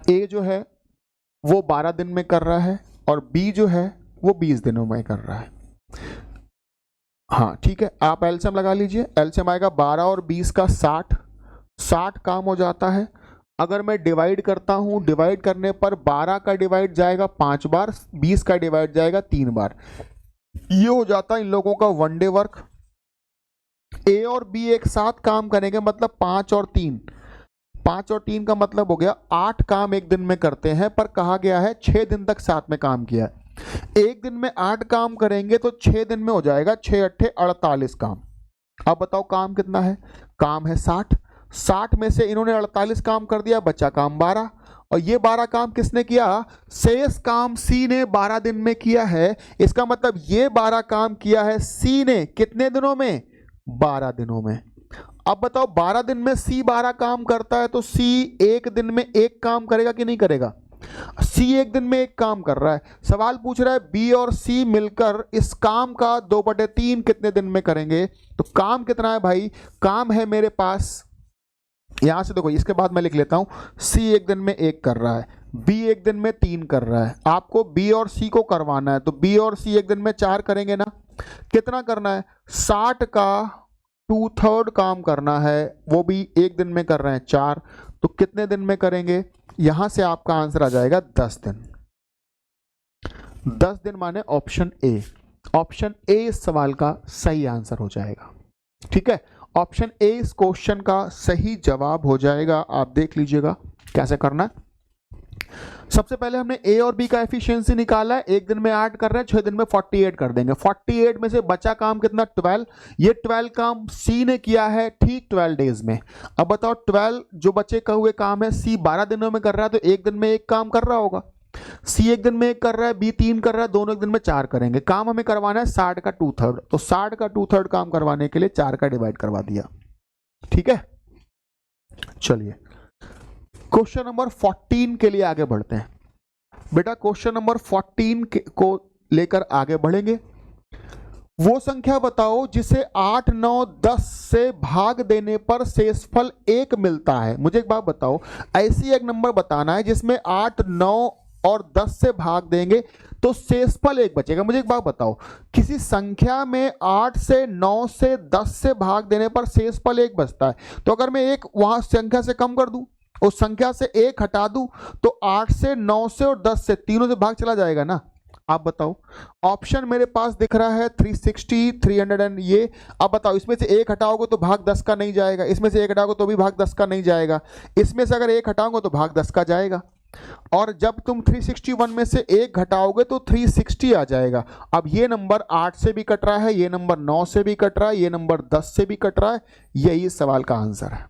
ए जो है वो 12 दिन में कर रहा है, और बी जो है वो 20 दिनों में कर रहा है। हाँ ठीक है, आप एलसीएम लगा लीजिए। एलसीएम आएगा 12 और 20 का 60 काम हो जाता है। अगर मैं डिवाइड करता हूं, डिवाइड करने पर 12 का डिवाइड जाएगा 5 बार, 20 का डिवाइड जाएगा 3 बार। ये हो जाता है इन लोगों का 1 डे वर्क। ए और बी एक साथ काम करेंगे, मतलब 5 और 3 का मतलब हो गया 8 काम एक दिन में करते हैं, पर कहा गया है 6 दिन तक साथ में काम किया है। एक दिन में 8 काम करेंगे तो 6 दिन में हो जाएगा 6 8 48 काम। अब बताओ काम कितना है, काम है 60 में से इन्होंने 48 काम कर दिया, बचा काम 12, और ये 12 काम किसने किया, शेष काम सी ने 12 दिन में किया है। इसका मतलब ये 12 काम किया है सी ने कितने दिनों में, 12 दिनों में। अब बताओ 12 दिन में सी 12 काम करता है, तो सी एक दिन में एक काम करेगा कि नहीं करेगा, सी एक दिन में एक काम कर रहा है। सवाल पूछ रहा है बी और सी मिलकर इस काम का 2/3 कितने दिन में करेंगे। तो काम कितना है भाई, काम है मेरे पास, यहां से देखो, इसके बाद मैं लिख लेता हूं, सी एक दिन में एक कर रहा है, बी एक दिन में 3 कर रहा है। आपको बी और सी को करवाना है, तो बी और सी एक दिन में 4 करेंगे ना। कितना करना है, 60 का 2/3 काम करना है, वो भी एक दिन में कर रहे हैं 4, तो कितने दिन में करेंगे। यहां से आपका आंसर आ जाएगा 10 दिन। 10 दिन माने ऑप्शन ए। ऑप्शन ए इस सवाल का सही आंसर हो जाएगा। ठीक है, ऑप्शन ए इस क्वेश्चन का सही जवाब हो जाएगा। आप देख लीजिएगा कैसे करना है। सबसे पहले हमने ए और बी का एफिशिएंसी निकाला है। एक दिन में 8 कर रहे हैं, 6 दिन में 48 कर देंगे। 48 में से बचा काम कितना, 12। ये 12 काम सी ने किया है ठीक 12 डेज में। अब बताओ 12 जो बचे का हुए काम है, सी 12 दिनों में कर रहा है, तो एक दिन में एक काम कर रहा होगा। सी एक दिन में एक कर रहा है, बी 3 कर रहा है, दोनों एक दिन में 4 करेंगे। काम हमें करवाना है 60 का 2/3, तो 60 का 2/3 काम करवाने के लिए 4 का डिवाइड करवा दिया। ठीक है, चलिए क्वेश्चन नंबर 14 के लिए आगे बढ़ते हैं। बेटा क्वेश्चन नंबर 14 को लेकर आगे बढ़ेंगे। वो संख्या बताओ जिसे 8, 9, 10 से भाग देने पर शेषफल 1 मिलता है। मुझे एक बात बताओ, ऐसी एक नंबर बताना है जिसमें 8, 9 और 10 से भाग देंगे तो शेषफल 1 बचेगा। मुझे एक बात बताओ, किसी संख्या में 8 से 9 से 10 से भाग देने पर शेषफल 1 बचता है, तो अगर मैं एक वहां संख्या से कम कर दूं, उस संख्या से 1 हटा दूं, तो 8 से 9 से और 10 से तीनों से भाग चला जाएगा ना। आप बताओ, ऑप्शन मेरे पास दिख रहा है 360, 300 एंड ये। अब बताओ इसमें से 1 हटाओगे तो भाग 10 का नहीं जाएगा, इसमें से 1 हटाओगे तो भी भाग 10 का नहीं जाएगा, इसमें से अगर 1 हटाओगे तो भाग 10 का जाएगा। और जब तुम 361 में से 1 घटाओगे तो 360 आ जाएगा। अब ये नंबर 8 से भी कट रहा है, ये नंबर 9 से भी कट रहा है, ये नंबर 10 से भी कट रहा है। यही सवाल का आंसर है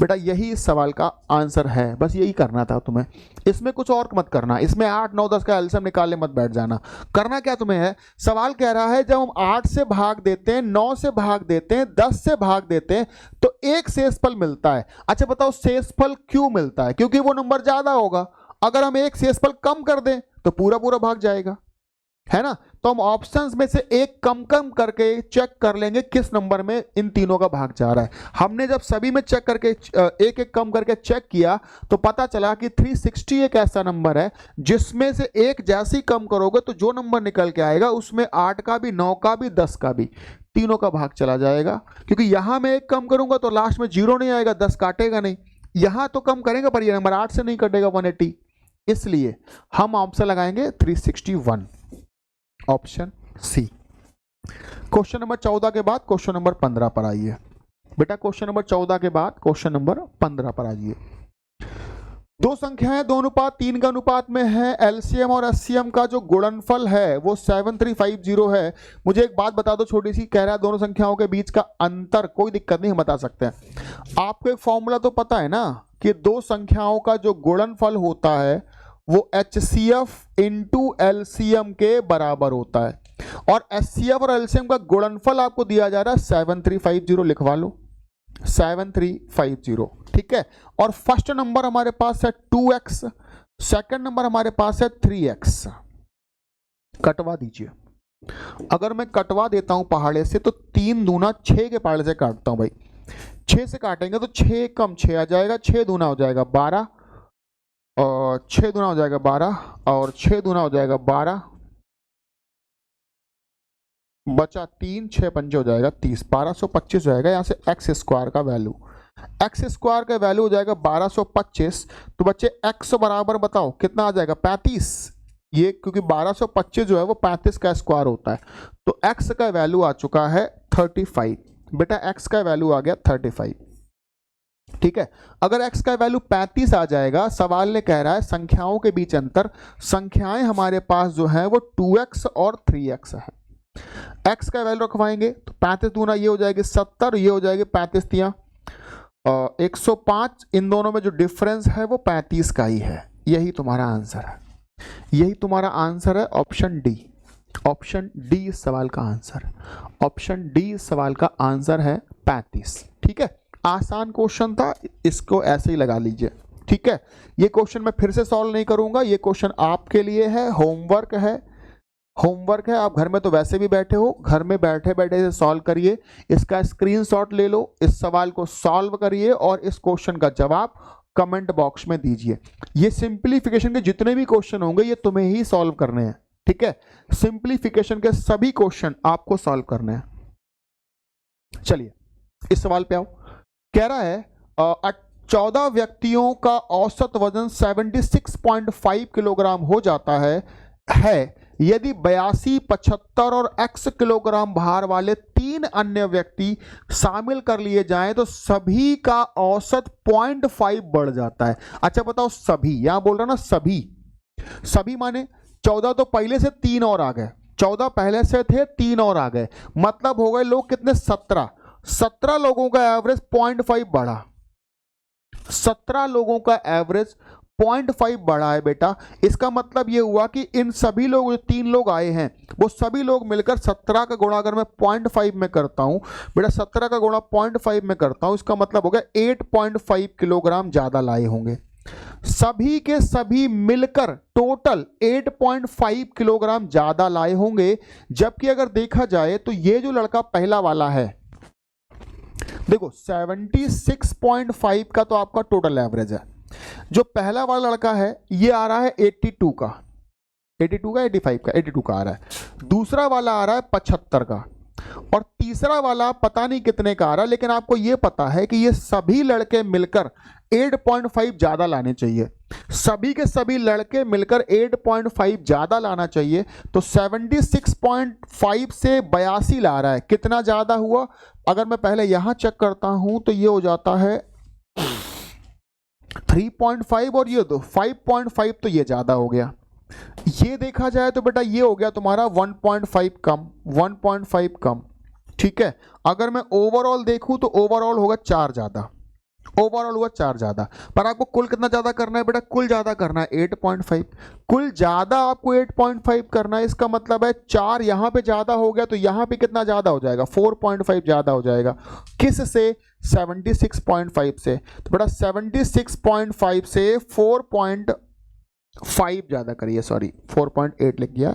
बेटा, यही इस सवाल का आंसर है। बस यही करना था तुम्हें, इसमें कुछ और मत करना। इसमें 8, 9, 10 का एलसीएम निकालने मत बैठ जाना। करना क्या तुम्हें है, सवाल कह रहा है जब हम 8 से भाग देते हैं, 9 से भाग देते हैं, 10 से भाग देते हैं तो एक शेषफल मिलता है। अच्छा बताओ शेषफल क्यों मिलता है, क्योंकि वो नंबर ज्यादा होगा। अगर हम एक शेषफल कम कर दें तो पूरा पूरा भाग जाएगा, है ना। तो हम ऑप्शंस में से एक कम कम करके चेक कर लेंगे किस नंबर में इन तीनों का भाग जा रहा है। हमने जब सभी में चेक करके एक एक कम करके चेक किया तो पता चला कि 360 एक ऐसा नंबर है जिसमें से एक जैसे ही कम करोगे तो जो नंबर निकल के आएगा उसमें 8 का भी, 9 का भी, 10 का भी, तीनों का भाग चला जाएगा। क्योंकि यहां मैं एक कम करूंगा तो लास्ट में 0 नहीं आएगा, 10 काटेगा नहीं। यहां तो कम करेंगे पर यह नंबर 8 से नहीं कटेगा 180, इसलिए हम ऑप्शन लगाएंगे 361, ऑप्शन सी। क्वेश्चन नंबर 14 के बाद क्वेश्चन नंबर 15 पर आइए। बेटा क्वेश्चन नंबर 14 के बाद क्वेश्चन नंबर 15 पर आइए। दो संख्याएं 2 अनुपात 3 का अनुपात में है। एलसीएम और एचसीएम का जो गुणनफल है वो 7350 है। मुझे एक बात बता दो छोटी सी, कह रहा है दोनों संख्याओं के बीच का अंतर, कोई दिक्कत नहीं, हम बता सकते हैं। आपको एक फॉर्मूला तो पता है ना कि दो संख्याओं का जो गुणनफल होता है वो HCF इंटू LCM के बराबर होता है। और HCF और LCM का गुणनफल आपको दिया जा रहा है 7350, लिखवा लो 7350। ठीक है, और फर्स्ट नंबर हमारे पास है 2x, सेकंड नंबर हमारे पास है 3x। कटवा दीजिए। अगर मैं कटवा देता हूं पहाड़े से तो 3 दूना 6 के पहाड़े से काटता हूं भाई। 6 से काटेंगे तो 6 कम 6 आ जाएगा, 6 दूना हो जाएगा 12, और 6 दूना हो जाएगा 12, और 6 दूना हो जाएगा 12, बचा 3, 6 पंजे हो जाएगा 30, 1225 हो जाएगा। यहाँ से एक्स स्क्वायर का वैल्यू, एक्स स्क्वायर का वैल्यू हो जाएगा 1225। तो बच्चे एक्स बराबर बताओ कितना आ जाएगा, 35। ये क्योंकि 1225 जो है वो 35 का स्क्वायर होता है, तो एक्स का वैल्यू आ चुका है 35। बेटा एक्स का वैल्यू आ गया 35। ठीक है, अगर x का वैल्यू 35 आ जाएगा, सवाल ने कह रहा है संख्याओं के बीच अंतर, संख्याएं हमारे पास जो है वो 2x और 3x है। x का वैल्यू रखवाएंगे तो 35 दूना ये हो जाएगी 70, ये हो जाएगी 35 तिया 105। इन दोनों में जो डिफरेंस है वो 35 का ही है। यही तुम्हारा आंसर है, यही तुम्हारा आंसर है, ऑप्शन डी। ऑप्शन डी इस सवाल का आंसर, ऑप्शन डी इस सवाल का आंसर है 35। ठीक है, आसान क्वेश्चन था, इसको ऐसे ही लगा लीजिए। ठीक है, ये क्वेश्चन मैं फिर से सॉल्व नहीं करूंगा, ये क्वेश्चन आपके लिए है, होमवर्क है, होमवर्क है। आप घर में तो वैसे भी बैठे हो, घर में बैठे बैठे से सॉल्व करिए, इसका स्क्रीनशॉट ले लो, इस सवाल को सॉल्व करिए और इस क्वेश्चन का जवाब कमेंट बॉक्स में दीजिए। ये सिंप्लीफिकेशन के जितने भी क्वेश्चन होंगे ये तुम्हें ही सॉल्व करने हैं। ठीक है, सिंप्लीफिकेशन के सभी क्वेश्चन आपको सॉल्व करने हैं। चलिए इस सवाल पे आओ। कह रहा है 14 व्यक्तियों का औसत वजन 76.5 किलोग्राम हो जाता है। है यदि 82, 75 और x किलोग्राम भार वाले 3 अन्य व्यक्ति शामिल कर लिए जाएं तो सभी का औसत 0.5 बढ़ जाता है। अच्छा बताओ, सभी, यहां बोल रहा ना सभी, सभी माने 14 तो पहले से 3 और आ गए, 14 पहले से थे 3 और आ गए, मतलब हो गए लोग कितने, 17। 17 लोगों का एवरेज 0.5 बढ़ा, 17 लोगों का एवरेज 0.5 बढ़ा है बेटा। इसका मतलब ये हुआ कि इन सभी लोग, जो 3 लोग आए हैं, वो सभी लोग मिलकर 17 का गुणा अगर मैं 0.5 में करता हूं बेटा, 17 का गुणा 0.5 में करता हूं, इसका मतलब हो गया 8.5 किलोग्राम ज्यादा लाए होंगे। सभी के सभी मिलकर टोटल 8.5 किलोग्राम ज्यादा लाए होंगे। जबकि अगर देखा जाए तो ये जो लड़का पहला वाला है, देखो 76.5 का तो आपका टोटल एवरेज है। जो पहला वाला लड़का है ये आ रहा है 82 का, 85 का, 82 का आ रहा है। दूसरा वाला आ रहा है 75 का, और तीसरा वाला पता नहीं कितने का आ रहा है, लेकिन आपको ये पता है कि ये सभी लड़के मिलकर 8.5 ज्यादा लाने चाहिए। सभी के सभी लड़के मिलकर 8.5 ज्यादा लाना चाहिए। तो 76.5 से 82 ला रहा है, कितना ज्यादा हुआ? अगर मैं पहले यहां चेक करता हूं तो ये हो जाता है 3.5 और ये 5.5, तो ये ज्यादा हो गया। ये देखा जाए तो बेटा ये हो गया तुम्हारा 1.5 कम, 1.5 कम, ठीक है। अगर मैं ओवरऑल देखूं तो ओवरऑल होगा 4 ज्यादा, ओवरऑल हुआ 4 ज्यादा। पर आपको कुल कितना ज्यादा करना है बेटा? कुल ज्यादा करना है 8.5, कुल ज्यादा आपको 8.5 करना है। इसका मतलब है 4 यहां पे ज्यादा हो गया तो यहां पे कितना ज्यादा हो जाएगा? 4.5 ज्यादा हो जाएगा। किस से? 76.5 से। तो बेटा 76.5 से 4.5 ज्यादा करिए, सॉरी 4.8 लिख गया,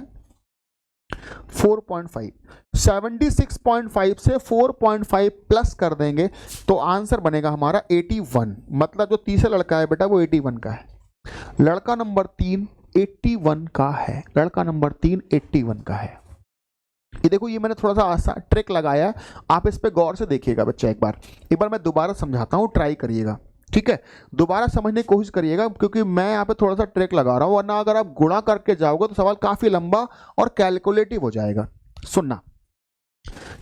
4.5, 76.5 से 4.5 प्लस कर देंगे तो आंसर बनेगा हमारा 81। मतलब जो तीसरा लड़का है बेटा वो 81 का है। लड़का नंबर 3 81 का है, लड़का नंबर 3 81 का है। ये देखो, ये मैंने थोड़ा सा आसान ट्रिक लगाया है, आप इस पे गौर से देखिएगा बच्चा। एक बार मैं दोबारा समझाता हूँ, ट्राई करिएगा, ठीक है। दोबारा समझने की कोशिश करिएगा, क्योंकि मैं यहाँ पे थोड़ा सा ट्रिक लगा रहा हूँ, वरना अगर आप गुणा करके जाओगे तो सवाल काफी लंबा और कैलकुलेटिव हो जाएगा। सुनना,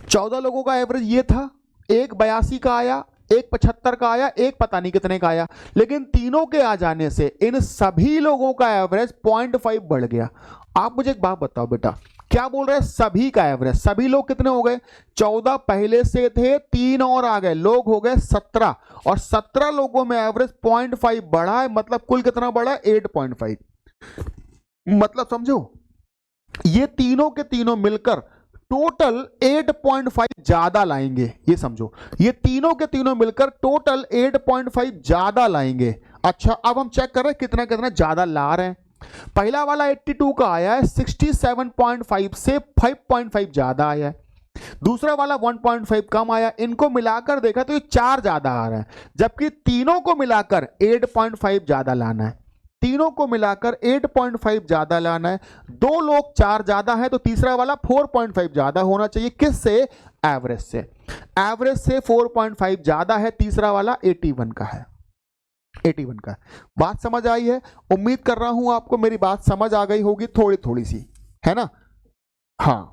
14 लोगों का एवरेज ये था, एक 82 का आया, एक 75 का आया, एक पता नहीं कितने का आया, लेकिन तीनों के आ जाने से इन सभी लोगों का एवरेज 0.5 बढ़ गया। आप मुझे एक बात बताओ बेटा, क्या बोल रहे हैं? सभी का एवरेज, सभी लोग कितने हो गए? 14 पहले से थे, 3 और आ गए, लोग हो गए 17, और 17 लोगों में एवरेज 0.5 बढ़ा है, मतलब कुल कितना बढ़ा? 8.5। मतलब समझो, ये तीनों के तीनों मिलकर टोटल 8.5 ज्यादा लाएंगे। ये समझो, ये तीनों के तीनों मिलकर टोटल 8.5 ज्यादा लाएंगे। अच्छा, अब हम चेक कर रहे हैं कितना कितना ज्यादा ला रहे हैं। पहला वाला 82 का आया है, 67.5 से 5.5 ज्यादा आया है। दूसरा वाला 1.5 कम आया। इनको मिलाकर देखा तो ये 4 ज्यादा आ रहा है, जबकि तीनों को मिलाकर 8.5 ज्यादा लाना है। तीनों को मिलाकर 8.5 ज्यादा लाना है। 2 लोग 4 ज्यादा है तो तीसरा वाला 4.5 ज्यादा होना चाहिए। किससे? एवरेज से। एवरेज से 4.5 ज्यादा है, तीसरा वाला 81 का है, 81 का। बात समझ आई है? उम्मीद कर रहा हूं आपको मेरी बात समझ आ गई होगी, थोड़ी थोड़ी सी, है ना? हाँ,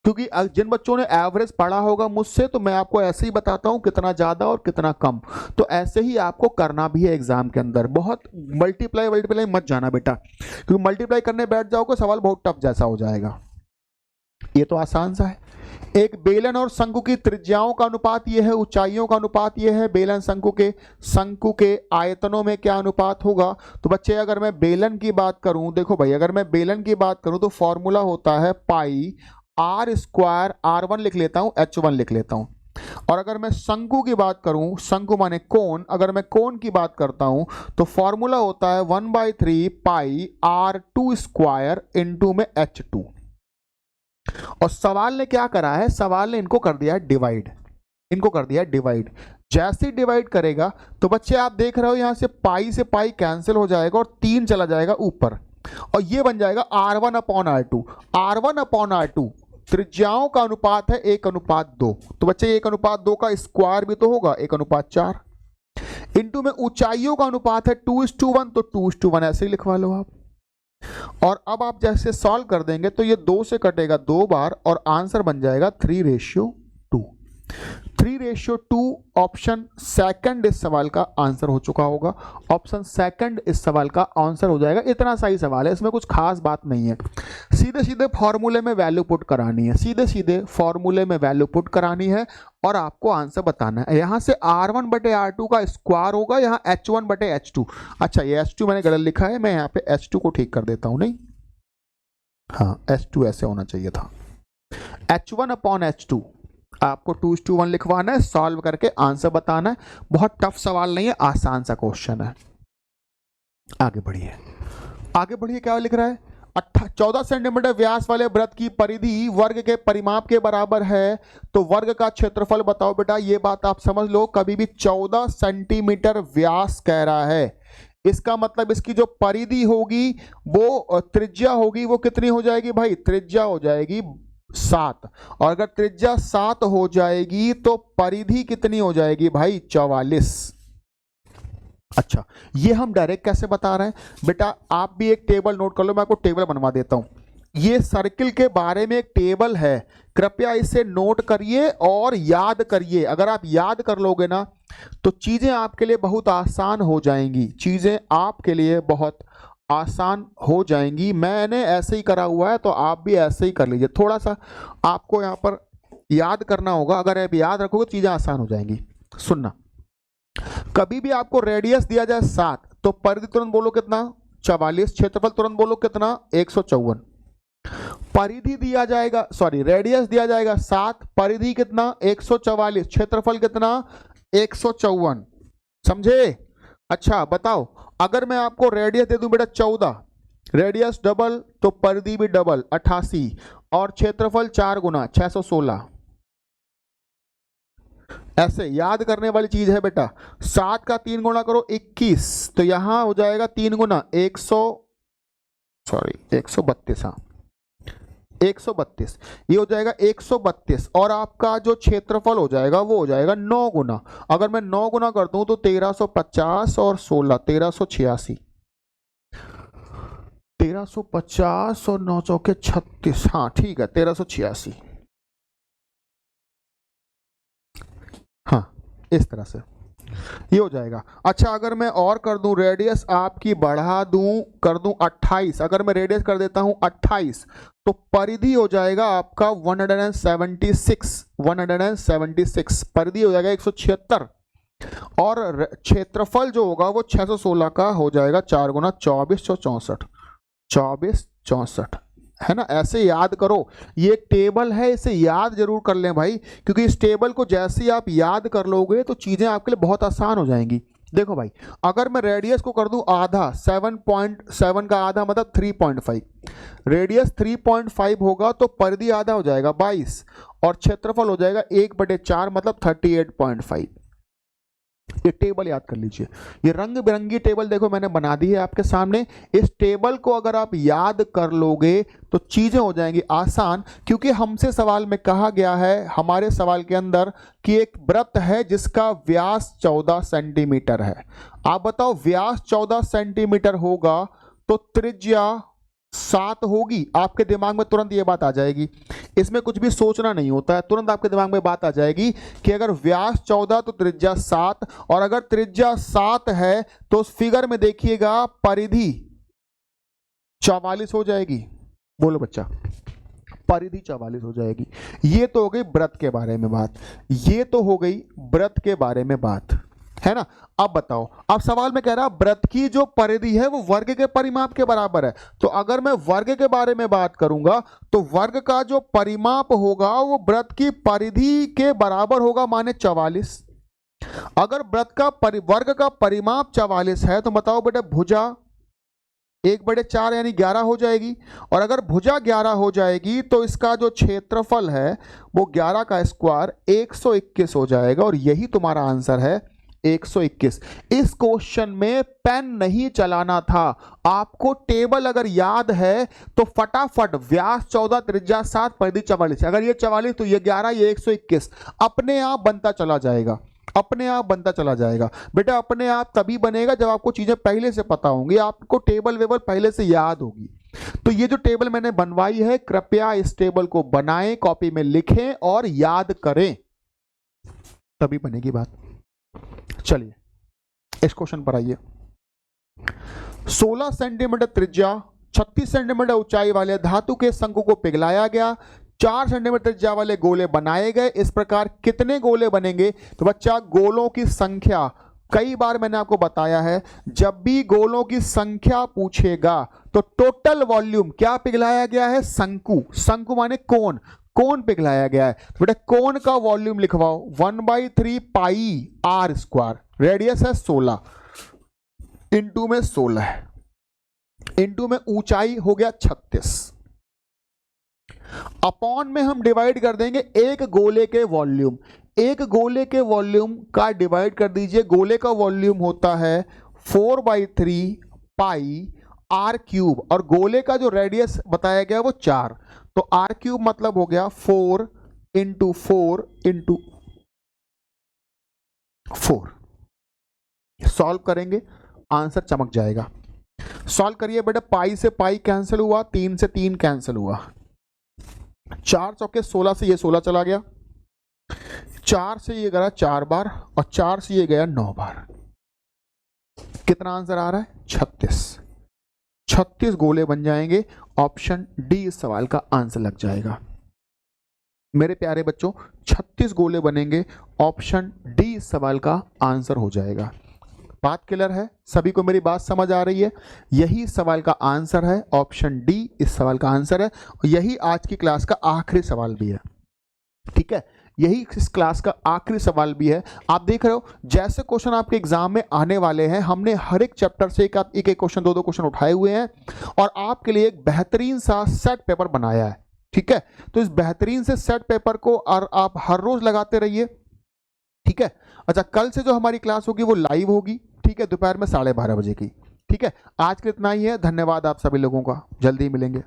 क्योंकि जिन बच्चों ने एवरेज पढ़ा होगा मुझसे, तो मैं आपको ऐसे ही बताता हूं कितना ज्यादा और कितना कम। तो ऐसे ही आपको करना भी है एग्जाम के अंदर। बहुत मल्टीप्लाई मत जाना बेटा, क्योंकि मल्टीप्लाई करने बैठ जाओगे सवाल बहुत टफ जैसा हो जाएगा। ये तो आसान सा है। एक बेलन और शंकु की त्रिज्याओं का अनुपात यह है, ऊंचाइयों का अनुपात यह है। बेलन शंकु के आयतनों में क्या अनुपात होगा? तो बच्चे अगर मैं बेलन की बात करूं, देखो भाई, अगर मैं बेलन की बात करूं तो फॉर्मूला होता है पाई r² r1 लिख लेता हूं, h1 लिख लेता हूं। और अगर मैं शंकु की बात करूं, शंकु माने कोण, अगर मैं कोण की बात करता हूं तो फॉर्मूला होता है 1/3 पाई r2² इंटू में h2। और सवाल ने क्या करा है? सवाल ने इनको कर दिया डिवाइड, इनको कर दिया डिवाइड। जैसे डिवाइड करेगा तो बच्चे आप देख रहे हो यहां से पाई कैंसिल हो जाएगा और 3 चला जाएगा ऊपर, और ये बन जाएगा r1/r2। r1/r2 त्रिज्याओं का अनुपात है 1:2। तो बच्चे 1:2 का स्क्वायर भी तो होगा 1:4। इंटू में ऊंचाइयों का अनुपात है 2:1, तो 2:1 ऐसे ही लिखवा लो आप। और अब आप जैसे सॉल्व कर देंगे तो ये 2 से कटेगा 2 बार और आंसर बन जाएगा 3:2। 3:2 ऑप्शन सेकंड इस सवाल का आंसर हो चुका होगा। ऑप्शन सेकंड इस सवाल का आंसर हो जाएगा। इतना सही सवाल है, इसमें कुछ खास बात नहीं है। सीधे सीधे फॉर्मूले में वैल्यू पुट करानी है, सीधे सीधे फॉर्मूले में वैल्यू पुट करानी है और आपको आंसर बताना है। यहाँ से R1/R2 का स्क्वायर होगा, यहाँ H1/H2। अच्छा, ये H2 मैंने गलत लिखा है, मैं यहाँ पे H2 को ठीक कर देता हूँ। नहीं, हाँ, H2 ऐसे होना चाहिए था। H1/H2 आपको 2:1 लिखवाना है, सॉल्व करके आंसर बताना है। बहुत टफ सवाल नहीं है, आसान सा क्वेश्चन है। आगे बढ़िए, आगे बढ़िए। क्या लिख रहा है? 14 सेंटीमीटर व्यास वाले वृत्त की परिधि वर्ग के परिमाप के बराबर है, तो वर्ग का क्षेत्रफल बताओ बेटा। ये बात आप समझ लो, कभी भी 14 सेंटीमीटर व्यास कह रहा है, इसका मतलब इसकी जो परिधि होगी वो त्रिज्या होगी, वो कितनी हो जाएगी भाई? त्रिज्या हो जाएगी 7। और अगर त्रिज्या 7 हो जाएगी तो परिधि कितनी हो जाएगी भाई? 44। अच्छा, ये हम डायरेक्ट कैसे बता रहे हैं बेटा? आप भी एक टेबल नोट कर लो, मैं आपको टेबल बनवा देता हूं। ये सर्किल के बारे में एक टेबल है, कृपया इसे नोट करिए और याद करिए। अगर आप याद कर लोगे ना तो चीजें आपके लिए बहुत आसान हो जाएंगी, चीजें आपके लिए बहुत आसान हो जाएंगी। मैंने ऐसे ही करा हुआ है, तो आप भी ऐसे ही कर लीजिए। थोड़ा सा आपको यहाँ पर याद करना होगा, अगर आप याद रखोगे चीजें आसान हो जाएंगी। सुनना, कभी भी आपको रेडियस दिया जाए 7 तो परिधि तुरंत बोलो कितना? 44। क्षेत्रफल तुरंत बोलो कितना? 154। परिधि दिया जाएगा, सॉरी, रेडियस दिया जाएगा 7, परिधि कितना? 144, क्षेत्रफल कितना? 154। समझे? अच्छा बताओ, अगर मैं आपको रेडियस दे दूं बेटा 14, रेडियस डबल तो परिधि भी डबल 88 और क्षेत्रफल 4 गुना 616। ऐसे याद करने वाली चीज है बेटा। 7 का 3 गुना करो 21, तो यहां हो जाएगा 3 गुना 132। हाँ, 132, ये हो जाएगा 132। और आपका जो क्षेत्रफल हो जाएगा वो हो जाएगा 9 गुना। अगर मैं 9 गुना कर दूं तो 1350 और 16 1386। 1350 और 9 चौके 36। हाँ ठीक है, 1386। हाँ, इस तरह से ये हो जाएगा। अच्छा, अगर मैं और कर दूं, रेडियस आपकी बढ़ा दूं, कर दूं 28, अगर मैं रेडियस कर देता हूं 28 तो परिधि हो जाएगा आपका 176 परिधि हो जाएगा 176 और क्षेत्रफल जो होगा वो 616 का हो जाएगा 4 गुना 2464 है ना। ऐसे याद करो, ये टेबल है, इसे याद जरूर कर लें भाई, क्योंकि इस टेबल को जैसे ही आप याद कर लोगे तो चीजें आपके लिए बहुत आसान हो जाएंगी। देखो भाई, अगर मैं रेडियस को कर दूं आधा, 7.7 का आधा मतलब 3.5, रेडियस 3.5 होगा तो परिधि आधा हो जाएगा 22 और क्षेत्रफल हो जाएगा 1/4 मतलब 38.5। ये टेबल याद कर लीजिए। ये रंग बिरंगी टेबल देखो मैंने बना दी है आपके सामने। इस टेबल को अगर आप याद कर लोगे तो चीजें हो जाएंगी आसान, क्योंकि हमसे सवाल में कहा गया है, हमारे सवाल के अंदर, कि एक वृत्त है जिसका व्यास 14 सेंटीमीटर है। आप बताओ, व्यास 14 सेंटीमीटर होगा तो त्रिज्या 7 होगी। आपके दिमाग में तुरंत ये बात आ जाएगी, इसमें कुछ भी सोचना नहीं होता है, तुरंत आपके दिमाग में बात आ जाएगी कि अगर व्यास 14 तो त्रिज्या 7, और अगर त्रिज्या 7 है तो उस फिगर में देखिएगा परिधि 44 हो जाएगी। बोलो बच्चा, परिधि 44 हो जाएगी। ये तो हो गई वृत्त के बारे में बात, ये तो हो गई वृत्त के बारे में बात, है ना। अब बताओ, अब सवाल में कह रहा वृत्त की जो परिधि है वो वर्ग के परिमाप के बराबर है। तो अगर मैं वर्ग के बारे में बात करूंगा तो वर्ग का जो परिमाप होगा वो वृत्त की परिधि के बराबर होगा, माने 44। अगर वृत्त का वर्ग का परिमाप 44 है तो बताओ बेटा, भुजा 1/4 यानी 11 हो जाएगी। और अगर भुजा 11 हो जाएगी तो इसका जो क्षेत्रफल है वो 11 का स्क्वायर 121 हो जाएगा। और यही तुम्हारा आंसर है, 121। इस क्वेश्चन में पेन नहीं चलाना था, आपको टेबल अगर याद है तो फटाफट व्यास 14 त्रिज्या 7 परिधि 44, अगर ये 44 तो ये 11 ये 121 अपने आप बनता चला जाएगा। अपने आप बनता चला जाएगा। बेटा अपने आप तभी बनेगा जब आपको चीजें पहले से पता होंगी, आपको टेबल वेबल पहले से याद होगी। तो ये जो टेबल मैंने बनवाई है, कृपया इस टेबल को बनाएं, कॉपी में लिखें और याद करें, तभी बनेगी बात। चलिए इस क्वेश्चन पर आइए। 16 सेंटीमीटर त्रिज्या 36 सेंटीमीटर ऊंचाई वाले धातु के शंकु को पिघलाया गया, 4 सेंटीमीटर त्रिज्या वाले गोले बनाए गए। इस प्रकार कितने गोले बनेंगे? तो बच्चा गोलों की संख्या, कई बार मैंने आपको बताया है, जब भी गोलों की संख्या पूछेगा तो टोटल वॉल्यूम क्या पिघलाया गया है? शंकु। शंकु माने कोन, कोन पिघलाया गया है। तो बेटा कोन का वॉल्यूम लिखवाओ 1/3 पाई आर स्क्वायर, रेडियस है 16, इंटू में 16 है, इंटू में ऊंचाई हो गया 36, अपॉन में हम डिवाइड कर देंगे एक गोले के वॉल्यूम। एक गोले के वॉल्यूम का डिवाइड कर दीजिए, गोले का वॉल्यूम होता है 4/3 पाई आर क्यूब, और गोले का जो रेडियस बताया गया वो 4, तो आर क्यूब मतलब हो गया 4 इंटू 4 इंटू 4। सॉल्व करेंगे आंसर चमक जाएगा। सॉल्व करिए बेटा, पाई से पाई कैंसिल हुआ, 3 से 3 कैंसिल हुआ, 4 चौके 16 से ये 16 चला गया, 4 से ये गया 4 बार, और 4 से ये गया 9 बार। कितना आंसर आ रहा है? 36। 36 गोले बन जाएंगे। ऑप्शन डी इस सवाल का आंसर लग जाएगा। मेरे प्यारे बच्चों 36 गोले बनेंगे, ऑप्शन डी इस सवाल का आंसर हो जाएगा। बात क्लियर है? सभी को मेरी बात समझ आ रही है? यही सवाल का आंसर है, ऑप्शन डी इस सवाल का आंसर है, और यही आज की क्लास का आखिरी सवाल भी है। ठीक है, यही इस क्लास का आखिरी सवाल भी है। आप देख रहे हो जैसे क्वेश्चन आपके एग्जाम में आने वाले हैं, हमने हर एक चैप्टर से एक एक क्वेश्चन, दो क्वेश्चन उठाए हुए हैं और आपके लिए एक बेहतरीन सा सेट पेपर बनाया है। ठीक है, तो इस बेहतरीन से सेट पेपर को और आप हर रोज लगाते रहिए। ठीक है, अच्छा कल से जो हमारी क्लास होगी वो लाइव होगी। ठीक है, दोपहर में 12:30 बजे की। ठीक है, आज के इतना ही है। धन्यवाद आप सभी लोगों का, जल्दी मिलेंगे।